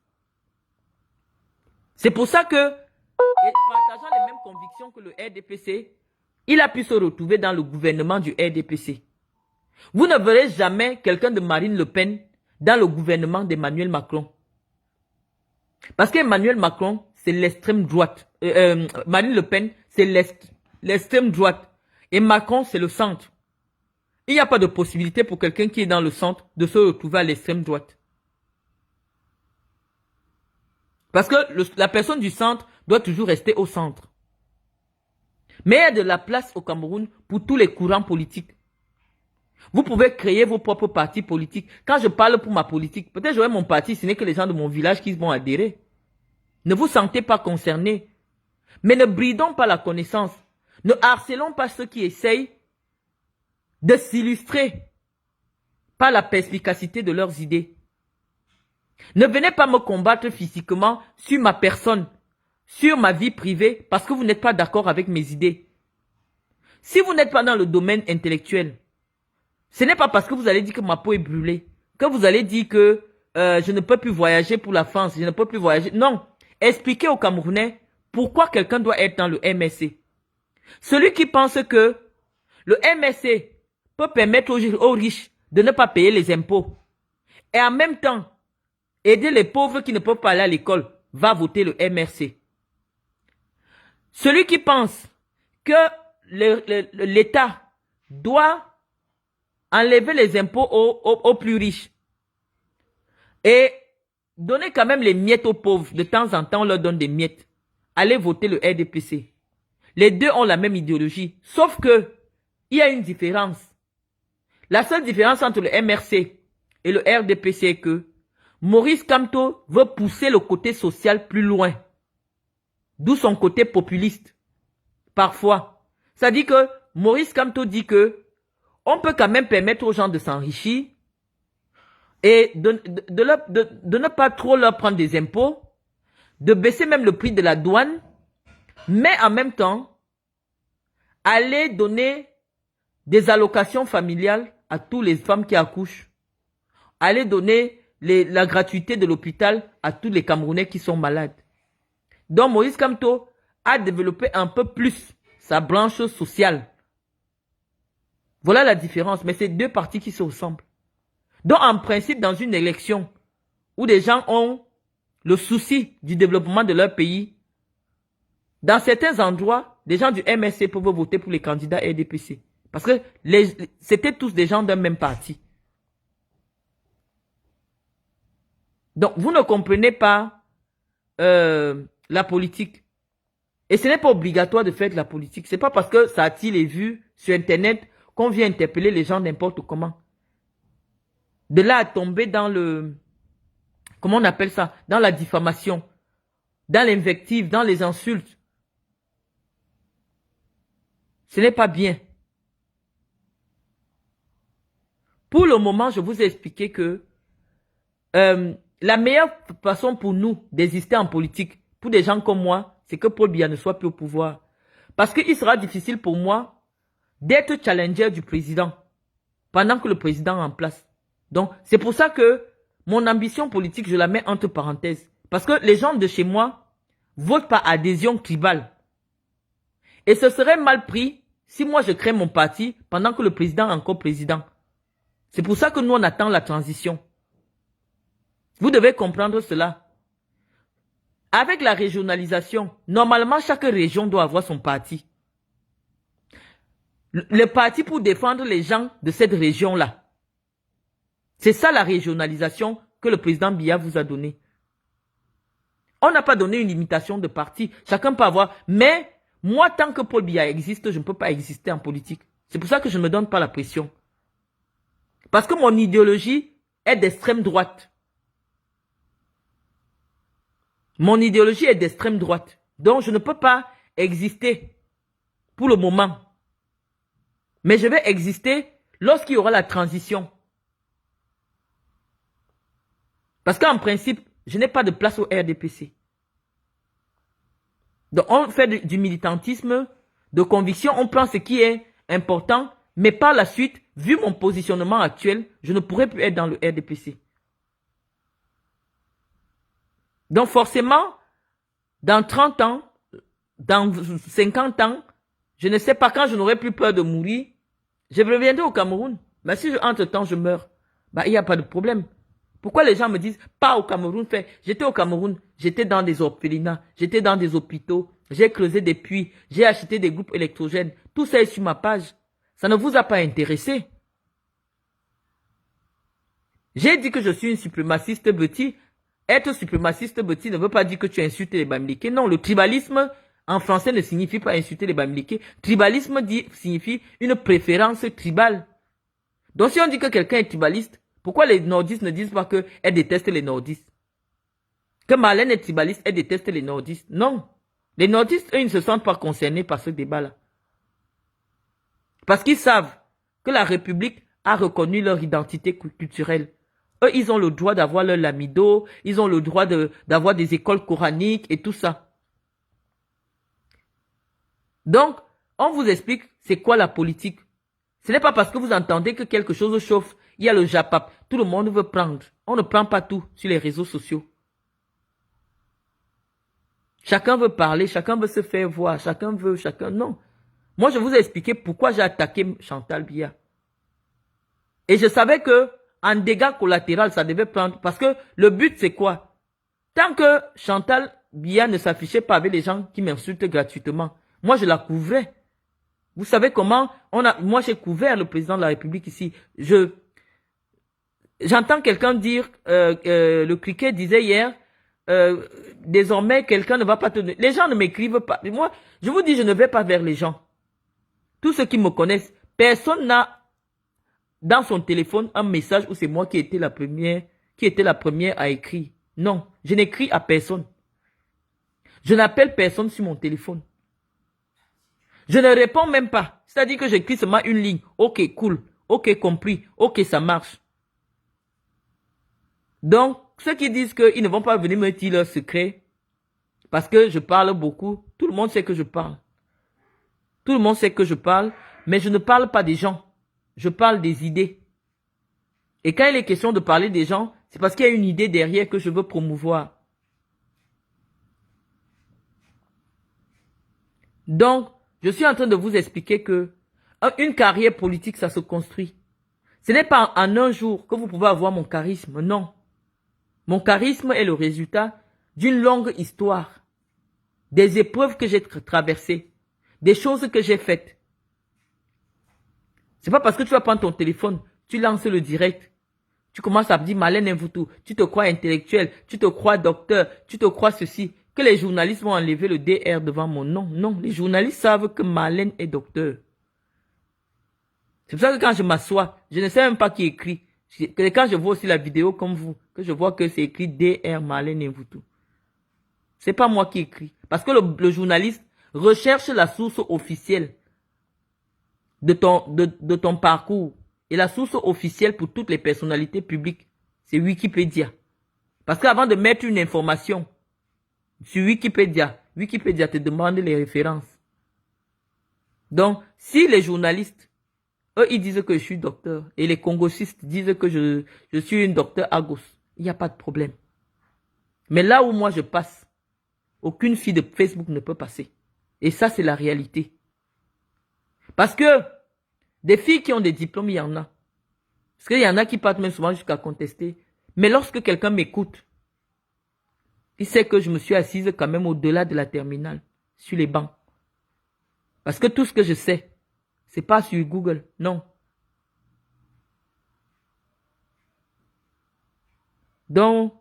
C'est pour ça que, partageant les mêmes convictions que le RDPC, il a pu se retrouver dans le gouvernement du RDPC. Vous ne verrez jamais quelqu'un de Marine Le Pen dans le gouvernement d'Emmanuel Macron. Parce qu'Emmanuel Macron, c'est l'extrême droite. Marine Le Pen, c'est l'extrême droite. Et Macron, c'est le centre. Il n'y a pas de possibilité pour quelqu'un qui est dans le centre de se retrouver à l'extrême droite. Parce que la personne du centre doit toujours rester au centre. Mais il y a de la place au Cameroun pour tous les courants politiques. Vous pouvez créer vos propres partis politiques. Quand je parle pour ma politique, peut-être j'aurai mon parti, ce n'est que les gens de mon village qui vont adhérer. Ne vous sentez pas concernés. Mais ne bridons pas la connaissance. Ne harcelons pas ceux qui essayent de s'illustrer par la perspicacité de leurs idées. Ne venez pas me combattre physiquement sur ma personne, sur ma vie privée, parce que vous n'êtes pas d'accord avec mes idées. Si vous n'êtes pas dans le domaine intellectuel, ce n'est pas parce que vous allez dire que ma peau est brûlée, que vous allez dire que je ne peux plus voyager pour la France, je ne peux plus voyager. Non, expliquez aux Camerounais pourquoi quelqu'un doit être dans le MSC. Celui qui pense que le MSC peut permettre aux riches de ne pas payer les impôts et en même temps aider les pauvres qui ne peuvent pas aller à l'école, va voter le MRC. Celui qui pense que l'État doit enlever les impôts aux plus riches et donner quand même les miettes aux pauvres, de temps en temps on leur donne des miettes, allez voter le RDPC. Les deux ont la même idéologie, sauf que il y a une différence. La seule différence entre le MRC et le RDPC est que Maurice Kamto veut pousser le côté social plus loin. D'où son côté populiste. Parfois. Ça dit que Maurice Kamto dit que on peut quand même permettre aux gens de s'enrichir et de ne pas trop leur prendre des impôts, de baisser même le prix de la douane, mais en même temps, aller donner des allocations familiales à toutes les femmes qui accouchent. Aller donner la gratuité de l'hôpital à tous les Camerounais qui sont malades. Donc Maurice Kamto a développé un peu plus sa branche sociale. Voilà la différence, mais c'est deux partis qui se ressemblent. Donc en principe, dans une élection où des gens ont le souci du développement de leur pays, dans certains endroits, des gens du MSC peuvent voter pour les candidats RDPC. Parce que c'était tous des gens d'un même parti. Donc, vous ne comprenez pas la politique. Et ce n'est pas obligatoire de faire de la politique. Ce n'est pas parce que ça attire les vues sur Internet qu'on vient interpeller les gens n'importe comment. De là à tomber dans le... Comment on appelle ça? Dans la diffamation, dans l'invective, dans les insultes. Ce n'est pas bien. Pour le moment, je vous ai expliqué que la meilleure façon pour nous d'exister en politique, pour des gens comme moi, c'est que Paul Biya ne soit plus au pouvoir. Parce qu'il sera difficile pour moi d'être challenger du président pendant que le président est en place. Donc, c'est pour ça que mon ambition politique, je la mets entre parenthèses. Parce que les gens de chez moi votent par adhésion tribale. Et ce serait mal pris si moi je crée mon parti pendant que le président est encore président. C'est pour ça que nous on attend la transition. Vous devez comprendre cela. Avec la régionalisation, normalement chaque région doit avoir son parti. Le parti pour défendre les gens de cette région-là. C'est ça la régionalisation que le président Biya vous a donnée. On n'a pas donné une limitation de parti. Chacun peut avoir. Mais moi, tant que Paul Biya existe, je ne peux pas exister en politique. C'est pour ça que je ne me donne pas la pression. Parce que mon idéologie est d'extrême droite. Mon idéologie est d'extrême droite. Donc, je ne peux pas exister pour le moment. Mais je vais exister lorsqu'il y aura la transition. Parce qu'en principe, je n'ai pas de place au RDPC. Donc, on fait du militantisme, de conviction, on prend ce qui est important, mais par la suite, vu mon positionnement actuel, je ne pourrai plus être dans le RDPC. Donc, forcément, dans 30 ans, dans 50 ans, je ne sais pas quand je n'aurai plus peur de mourir, je reviendrai au Cameroun. Mais si entre-temps je meurs, il n'y a pas de problème. Pourquoi les gens me disent, pas au Cameroun, j'étais au Cameroun, j'étais dans des orphelinats, j'étais dans des hôpitaux, j'ai creusé des puits, j'ai acheté des groupes électrogènes. Tout ça est sur ma page. Ça ne vous a pas intéressé. J'ai dit que je suis une suprémaciste Betty. Être suprémaciste Betty ne veut pas dire que tu insultes les Bamileke. Non, le tribalisme en français ne signifie pas insulter les Bamileke. Tribalisme signifie une préférence tribale. Donc si on dit que quelqu'un est tribaliste, pourquoi les nordistes ne disent pas qu'elle déteste les nordistes? Que Marlène est tribaliste, elle déteste les nordistes. Non. Les nordistes, eux, ils ne se sentent pas concernés par ce débat-là. Parce qu'ils savent que la République a reconnu leur identité culturelle. Eux, ils ont le droit d'avoir leur lamido, ils ont le droit d'avoir des écoles coraniques et tout ça. Donc, on vous explique c'est quoi la politique. Ce n'est pas parce que vous entendez que quelque chose chauffe, il y a le JAPAP. Tout le monde veut prendre. On ne prend pas tout sur les réseaux sociaux. Chacun veut parler, chacun veut se faire voir, chacun non. Moi, je vous ai expliqué pourquoi j'ai attaqué Chantal Biya. Et je savais que en dégâts collatéraux, ça devait prendre. Parce que le but, c'est quoi? Tant que Chantal Biya ne s'affichait pas avec les gens qui m'insultent gratuitement, moi, je la couvrais. Vous savez comment moi, j'ai couvert le président de la République ici. J'entends quelqu'un dire, le criquet disait hier, désormais, quelqu'un ne va pas te... Les gens ne m'écrivent pas. Moi, je vous dis, je ne vais pas vers les gens. Tous ceux qui me connaissent, personne n'a dans son téléphone un message où c'est moi qui étais la première à écrire. Non, je n'écris à personne. Je n'appelle personne sur mon téléphone. Je ne réponds même pas. C'est-à-dire que j'écris seulement une ligne. Ok, cool. Ok, compris. Ok, ça marche. Donc, ceux qui disent qu'ils ne vont pas venir me dire leur secret, parce que je parle beaucoup, tout le monde sait que je parle. Tout le monde sait que je parle, mais je ne parle pas des gens. Je parle des idées. Et quand il est question de parler des gens, c'est parce qu'il y a une idée derrière que je veux promouvoir. Donc, je suis en train de vous expliquer que une carrière politique, ça se construit. Ce n'est pas en un jour que vous pouvez avoir mon charisme, non. Mon charisme est le résultat d'une longue histoire, des épreuves que j'ai traversées, des choses que j'ai faites. C'est pas parce que tu vas prendre ton téléphone, tu lances le direct, tu commences à dire Marlène Mvutu, tu te crois intellectuel, tu te crois docteur, tu te crois ceci, que les journalistes vont enlever le DR devant mon nom. Non, les journalistes savent que Marlène est docteur. C'est pour ça que quand je m'assois, je ne sais même pas qui écrit. Quand je vois aussi la vidéo comme vous, que je vois que c'est écrit DR Marlène Mvutu. C'est pas moi qui écris. Parce que le journaliste recherche la source officielle de ton parcours. Et la source officielle pour toutes les personnalités publiques, c'est Wikipédia. Parce qu'avant de mettre une information sur Wikipédia. Wikipédia te demande les références. Donc, si les journalistes, eux, ils disent que je suis docteur, et les congosistes disent que je suis une docteur Agos, il n'y a pas de problème. Mais là où moi je passe, aucune fille de Facebook ne peut passer. Et ça, c'est la réalité. Parce que des filles qui ont des diplômes, il y en a. Parce qu'il y en a qui partent même souvent jusqu'à contester. Mais lorsque quelqu'un m'écoute, il sait que je me suis assise quand même au-delà de la terminale, sur les bancs. Parce que tout ce que je sais, c'est pas sur Google, non. Donc,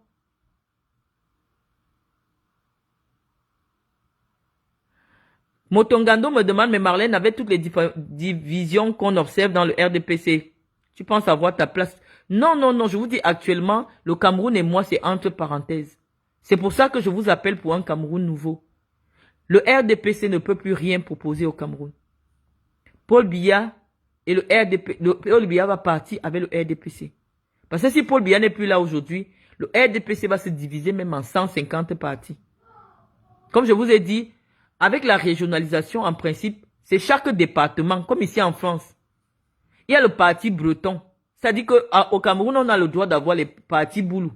Motongando me demande, mais Marlène, avec toutes les divisions qu'on observe dans le RDPC, tu penses avoir ta place? Non, non, non, je vous dis actuellement, le Cameroun et moi, c'est entre parenthèses. C'est pour ça que je vous appelle pour un Cameroun nouveau. Le RDPC ne peut plus rien proposer au Cameroun. Paul Biya et le RDP, Paul Biya va partir avec le RDPC. Parce que si Paul Biya n'est plus là aujourd'hui, le RDPC va se diviser même en 150 partis. Comme je vous ai dit, avec la régionalisation, en principe, c'est chaque département, comme ici en France. Il y a le parti breton. C'est-à-dire qu'au Cameroun, on a le droit d'avoir les partis boulous.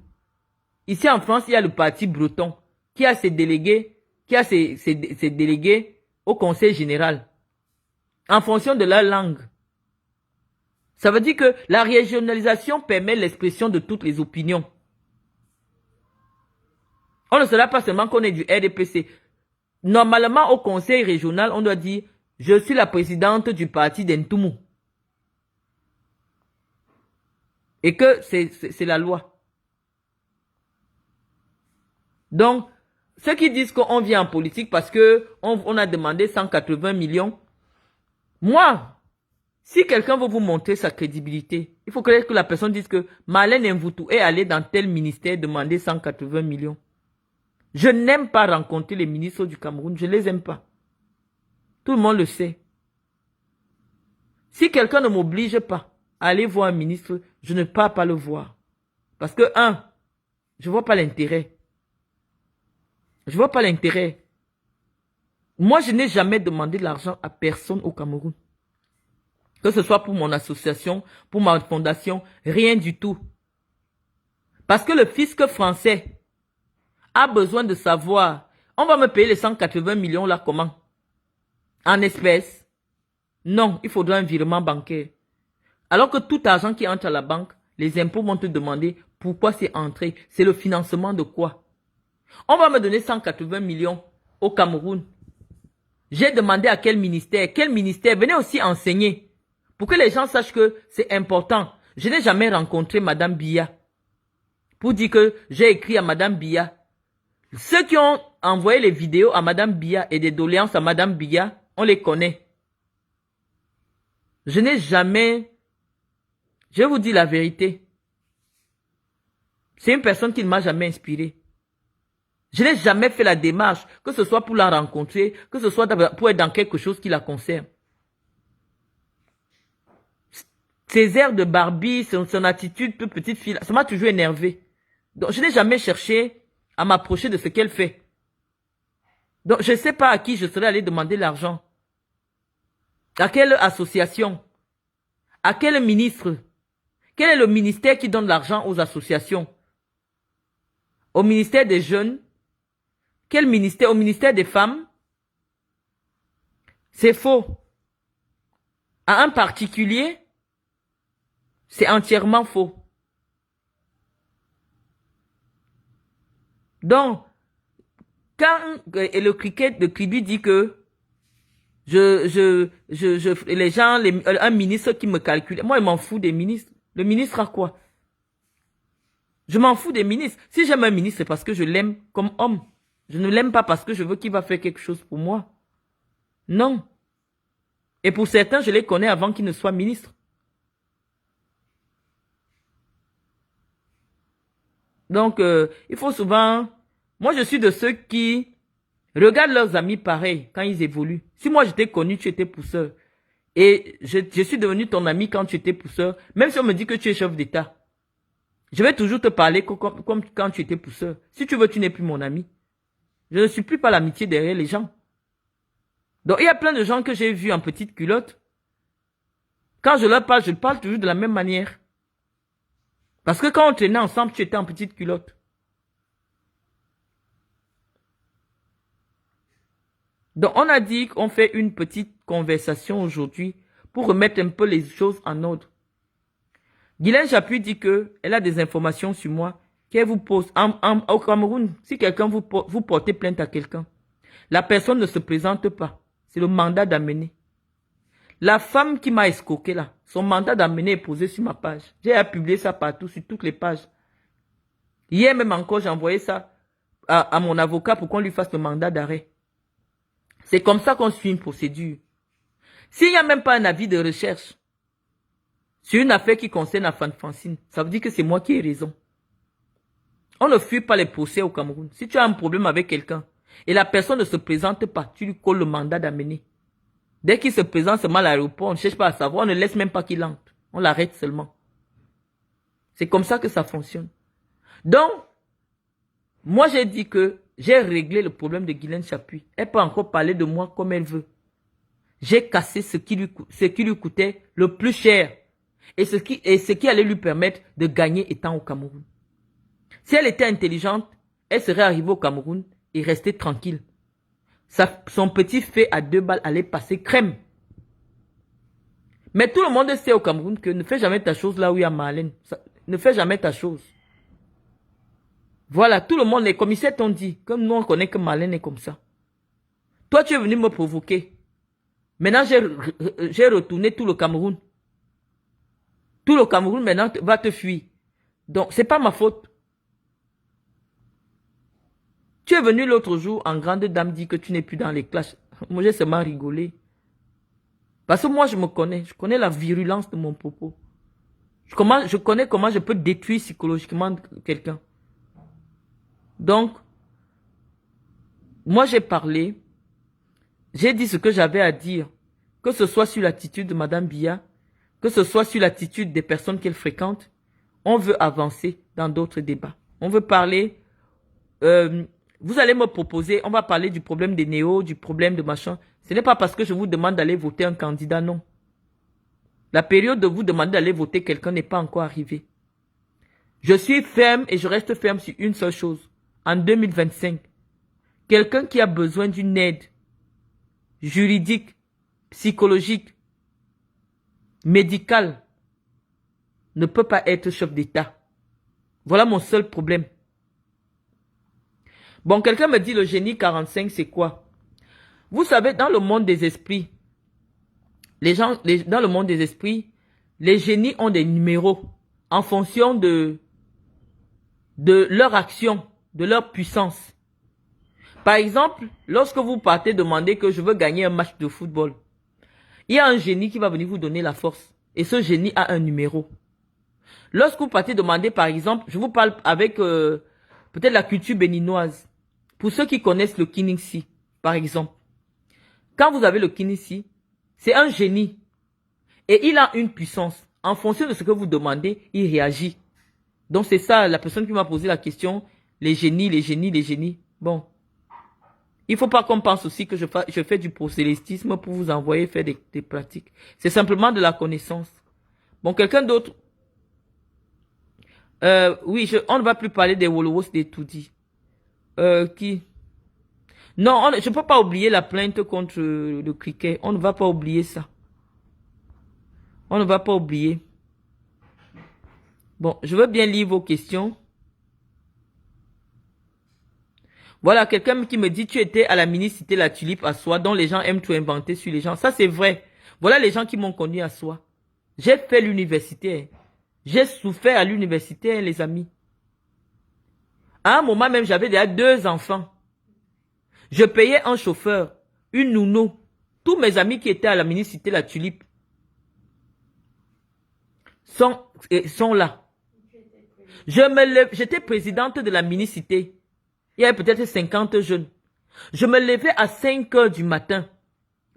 Ici en France, il y a le parti breton qui a ses délégués, ses délégués au conseil général. En fonction de leur langue. Ça veut dire que la régionalisation permet l'expression de toutes les opinions. On ne sera pas seulement qu'on est du RDPC. Normalement, au conseil régional, on doit dire « Je suis la présidente du parti d'Entoumou ». Et que c'est la loi. Donc, ceux qui disent qu'on vient en politique parce qu'on a demandé 180 millions, moi, si quelqu'un veut vous montrer sa crédibilité, il faut que la personne dise que Marlène Mvoutou est allée dans tel ministère demander 180 millions. Je n'aime pas rencontrer les ministres du Cameroun. Je ne les aime pas. Tout le monde le sait. Si quelqu'un ne m'oblige pas à aller voir un ministre, je ne pars pas le voir. Parce que, je ne vois pas l'intérêt. Je ne vois pas l'intérêt. Moi, je n'ai jamais demandé de l'argent à personne au Cameroun. Que ce soit pour mon association, pour ma fondation, rien du tout. Parce que le fisc français a besoin de savoir, on va me payer les 180 millions là comment? En espèces? Non, il faudra un virement bancaire. Alors que tout argent qui entre à la banque, les impôts vont te demander pourquoi c'est entré. C'est le financement de quoi? On va me donner 180 millions au Cameroun. J'ai demandé à quel ministère? Quel ministère? Venez aussi enseigner. Pour que les gens sachent que c'est important. Je n'ai jamais rencontré Madame Biya. Pour dire que j'ai écrit à Madame Biya. Ceux qui ont envoyé les vidéos à Madame Biya et des doléances à Madame Biya, on les connaît. Je n'ai jamais... Je vais vous dire la vérité. C'est une personne qui ne m'a jamais inspiré. Je n'ai jamais fait la démarche, que ce soit pour la rencontrer, que ce soit pour être dans quelque chose qui la concerne. Ses airs de Barbie, son attitude de petite fille, ça m'a toujours énervé. Donc je n'ai jamais cherché à m'approcher de ce qu'elle fait. Donc je ne sais pas à qui je serais allé demander l'argent. À quelle association? À quel ministre? Quel est le ministère qui donne l'argent aux associations? Au ministère des jeunes? Quel ministère? Au ministère des femmes? C'est faux. À un particulier? C'est entièrement faux. Donc, quand le cricket de Kribi dit que les gens, un ministre qui me calcule, moi, je m'en fous des ministres. Le ministre a quoi? Je m'en fous des ministres. Si j'aime un ministre, c'est parce que je l'aime comme homme. Je ne l'aime pas parce que je veux qu'il va faire quelque chose pour moi. Non. Et pour certains, je les connais avant qu'ils ne soient ministres. Donc, il faut souvent... Moi, je suis de ceux qui regardent leurs amis pareil quand ils évoluent. Si moi, je t'ai connu, tu étais pousseur. Et je suis devenu ton ami quand tu étais pousseur. Même si on me dit que tu es chef d'État. Je vais toujours te parler comme quand tu étais pousseur. Si tu veux, tu n'es plus mon ami. Je ne supplie pas l'amitié derrière les gens. Donc, il y a plein de gens que j'ai vus en petite culotte. Quand je parle toujours de la même manière. Parce que quand on traînait ensemble, tu étais en petite culotte. Donc, on a dit qu'on fait une petite conversation aujourd'hui pour remettre un peu les choses en ordre. Guylaine Chapuis dit qu'elle a des informations sur moi qu'elle vous pose. Au Cameroun, si quelqu'un vous portez plainte à quelqu'un, la personne ne se présente pas. C'est le mandat d'amener. La femme qui m'a escroqué là, son mandat d'amener est posé sur ma page. J'ai publié ça partout, sur toutes les pages. Hier même encore, j'ai envoyé ça à mon avocat pour qu'on lui fasse le mandat d'arrêt. C'est comme ça qu'on suit une procédure. S'il n'y a même pas un avis de recherche sur une affaire qui concerne Afan Francine, ça veut dire que c'est moi qui ai raison. On ne fuit pas les procès au Cameroun. Si tu as un problème avec quelqu'un et la personne ne se présente pas, tu lui colles le mandat d'amener. Dès qu'il se présente seulement à l'aéroport, on ne cherche pas à savoir, on ne laisse même pas qu'il entre. On l'arrête seulement. C'est comme ça que ça fonctionne. Donc, moi j'ai dit que j'ai réglé le problème de Guylaine Chapuis. Elle peut encore parler de moi comme elle veut. J'ai cassé ce qui lui coûtait le plus cher. Et ce qui allait lui permettre de gagner étant au Cameroun. Si elle était intelligente, elle serait arrivée au Cameroun et restée tranquille. Son petit fait à 2 balles allait passer crème. Mais tout le monde sait au Cameroun que ne fais jamais ta chose là où il y a Marlène. Ne fais jamais ta chose. Voilà, tout le monde, les commissaires t'ont dit, comme nous on connaît que Marlène est comme ça. Toi tu es venu me provoquer. Maintenant j'ai retourné tout le Cameroun. Tout le Cameroun maintenant va te fuir. Donc c'est pas ma faute. Tu es venu l'autre jour en grande dame dire que tu n'es plus dans les clashs. Moi, j'ai seulement rigolé. Parce que moi, je me connais. Je connais la virulence de mon propos. Je connais comment je peux détruire psychologiquement quelqu'un. Donc, moi, j'ai parlé. J'ai dit ce que j'avais à dire. Que ce soit sur l'attitude de Madame Biya, que ce soit sur l'attitude des personnes qu'elle fréquente. On veut avancer dans d'autres débats. On veut parler... vous allez me proposer, on va parler du problème des néos, du problème de machin. Ce n'est pas parce que je vous demande d'aller voter un candidat, non. La période de vous demander d'aller voter quelqu'un n'est pas encore arrivée. Je suis ferme et je reste ferme sur une seule chose. En 2025, quelqu'un qui a besoin d'une aide juridique, psychologique, médicale, ne peut pas être chef d'État. Voilà mon seul problème. Bon, quelqu'un me dit le génie 45, c'est quoi? Vous savez, dans le monde des esprits, dans le monde des esprits, les génies ont des numéros en fonction de leur action, de leur puissance. Par exemple, lorsque vous partez demander que je veux gagner un match de football, il y a un génie qui va venir vous donner la force. Et ce génie a un numéro. Lorsque vous partez demander, par exemple, je vous parle avec peut-être la culture béninoise. Pour ceux qui connaissent le Kininsi, par exemple. Quand vous avez le Kininsi, c'est un génie. Et il a une puissance. En fonction de ce que vous demandez, il réagit. Donc c'est ça, la personne qui m'a posé la question, les génies, les génies, les génies. Bon. Il ne faut pas qu'on pense aussi que je fais du prosélytisme pour vous envoyer faire des pratiques. C'est simplement de la connaissance. Bon, quelqu'un d'autre. Oui, on ne va plus parler des Wolowos, des Toudi. Qui? Non, je ne peux pas oublier la plainte contre le cricket. On ne va pas oublier ça. On ne va pas oublier. Bon, je veux bien lire vos questions. Voilà, quelqu'un qui me dit, tu étais à la mini-cité La Tulipe à Soie, dont les gens aiment tout inventer sur les gens. Ça, c'est vrai. Voilà les gens qui m'ont connu à Soie. J'ai fait l'université. J'ai souffert à l'université, les amis. À un moment même, j'avais déjà 2 enfants. Je payais un chauffeur, une nounou. Tous mes amis qui étaient à la mini-cité La Tulipe sont là. J'étais présidente de la mini-cité. Il y avait peut-être 50 jeunes. Je me levais à 5 heures du matin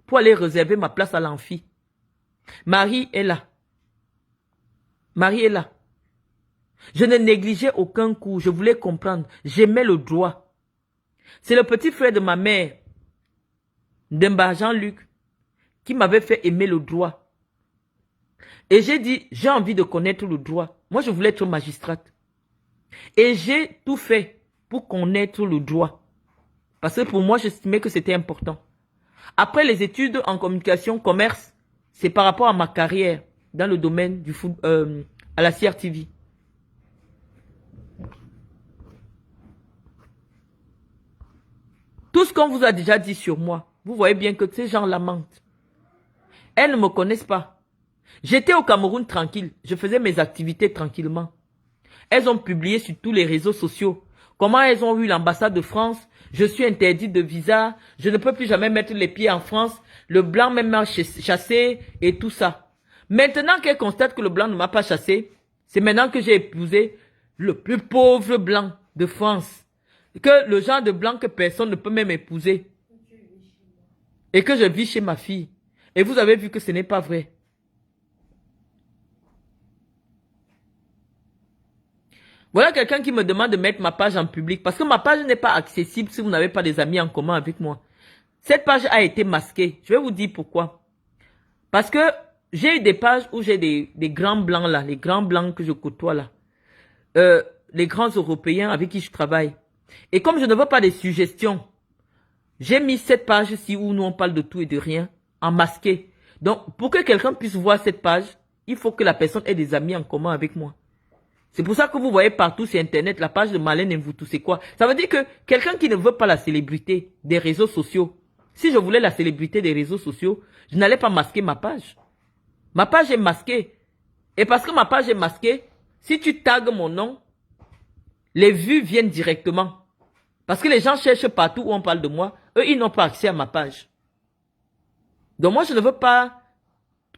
pour aller réserver ma place à l'amphi. Marie est là. Marie est là. Je ne négligeais aucun cours. Je voulais comprendre. J'aimais le droit. C'est le petit frère de ma mère, Demba Jean-Luc, qui m'avait fait aimer le droit. Et j'ai dit, j'ai envie de connaître le droit. Moi, je voulais être magistrate. Et j'ai tout fait pour connaître le droit. Parce que pour moi, j'estimais que c'était important. Après les études en communication, commerce, c'est par rapport à ma carrière dans le domaine du foot, à la CRTV. Tout ce qu'on vous a déjà dit sur moi, vous voyez bien que ces gens la mentent. Elles ne me connaissent pas. J'étais au Cameroun tranquille. Je faisais mes activités tranquillement. Elles ont publié sur tous les réseaux sociaux. Comment elles ont eu l'ambassade de France. Je suis interdite de visa. Je ne peux plus jamais mettre les pieds en France. Le blanc m'a chassé et tout ça. Maintenant qu'elles constatent que le blanc ne m'a pas chassé, c'est maintenant que j'ai épousé le plus pauvre blanc de France. Que le genre de blanc que personne ne peut même épouser. Et que je vis chez ma fille. Et vous avez vu que ce n'est pas vrai. Voilà quelqu'un qui me demande de mettre ma page en public. Parce que ma page n'est pas accessible si vous n'avez pas des amis en commun avec moi. Cette page a été masquée. Je vais vous dire pourquoi. Parce que j'ai eu des pages où j'ai des grands blancs là. Les grands blancs que je côtoie là. Les grands Européens avec qui je travaille. Et comme je ne veux pas des suggestions, j'ai mis cette page-ci où nous on parle de tout et de rien en masqué. Donc, pour que quelqu'un puisse voir cette page, il faut que la personne ait des amis en commun avec moi. C'est pour ça que vous voyez partout sur Internet la page de Marlène Mvutu, c'est quoi? Ça veut dire que quelqu'un qui ne veut pas la célébrité des réseaux sociaux, si je voulais la célébrité des réseaux sociaux, je n'allais pas masquer ma page. Ma page est masquée. Et parce que ma page est masquée, si tu tagues mon nom, les vues viennent directement. Parce que les gens cherchent partout où on parle de moi. Eux, ils n'ont pas accès à ma page. Donc moi, je ne veux pas...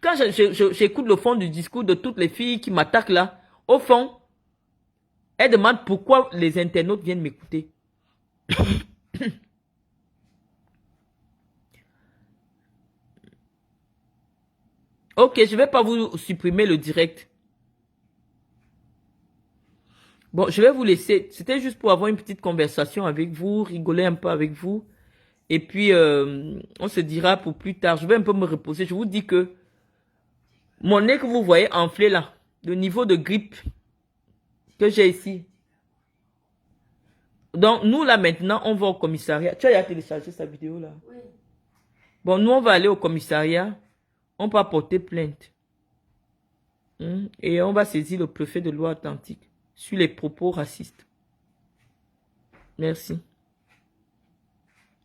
Quand j'écoute le fond du discours de toutes les filles qui m'attaquent là, au fond, elles demandent pourquoi les internautes viennent m'écouter. Ok, je ne vais pas vous supprimer le direct. Bon, je vais vous laisser. C'était juste pour avoir une petite conversation avec vous, rigoler un peu avec vous. Et puis, on se dira pour plus tard. Je vais un peu me reposer. Je vous dis que mon nez que vous voyez enflé là, le niveau de grippe que j'ai ici. Donc, nous là maintenant, on va au commissariat. Tu as déjà téléchargé sa vidéo là?
Oui.
Bon, nous on va aller au commissariat. On va porter plainte. Et on va saisir le préfet de Loire-Atlantique sur les propos racistes. Merci.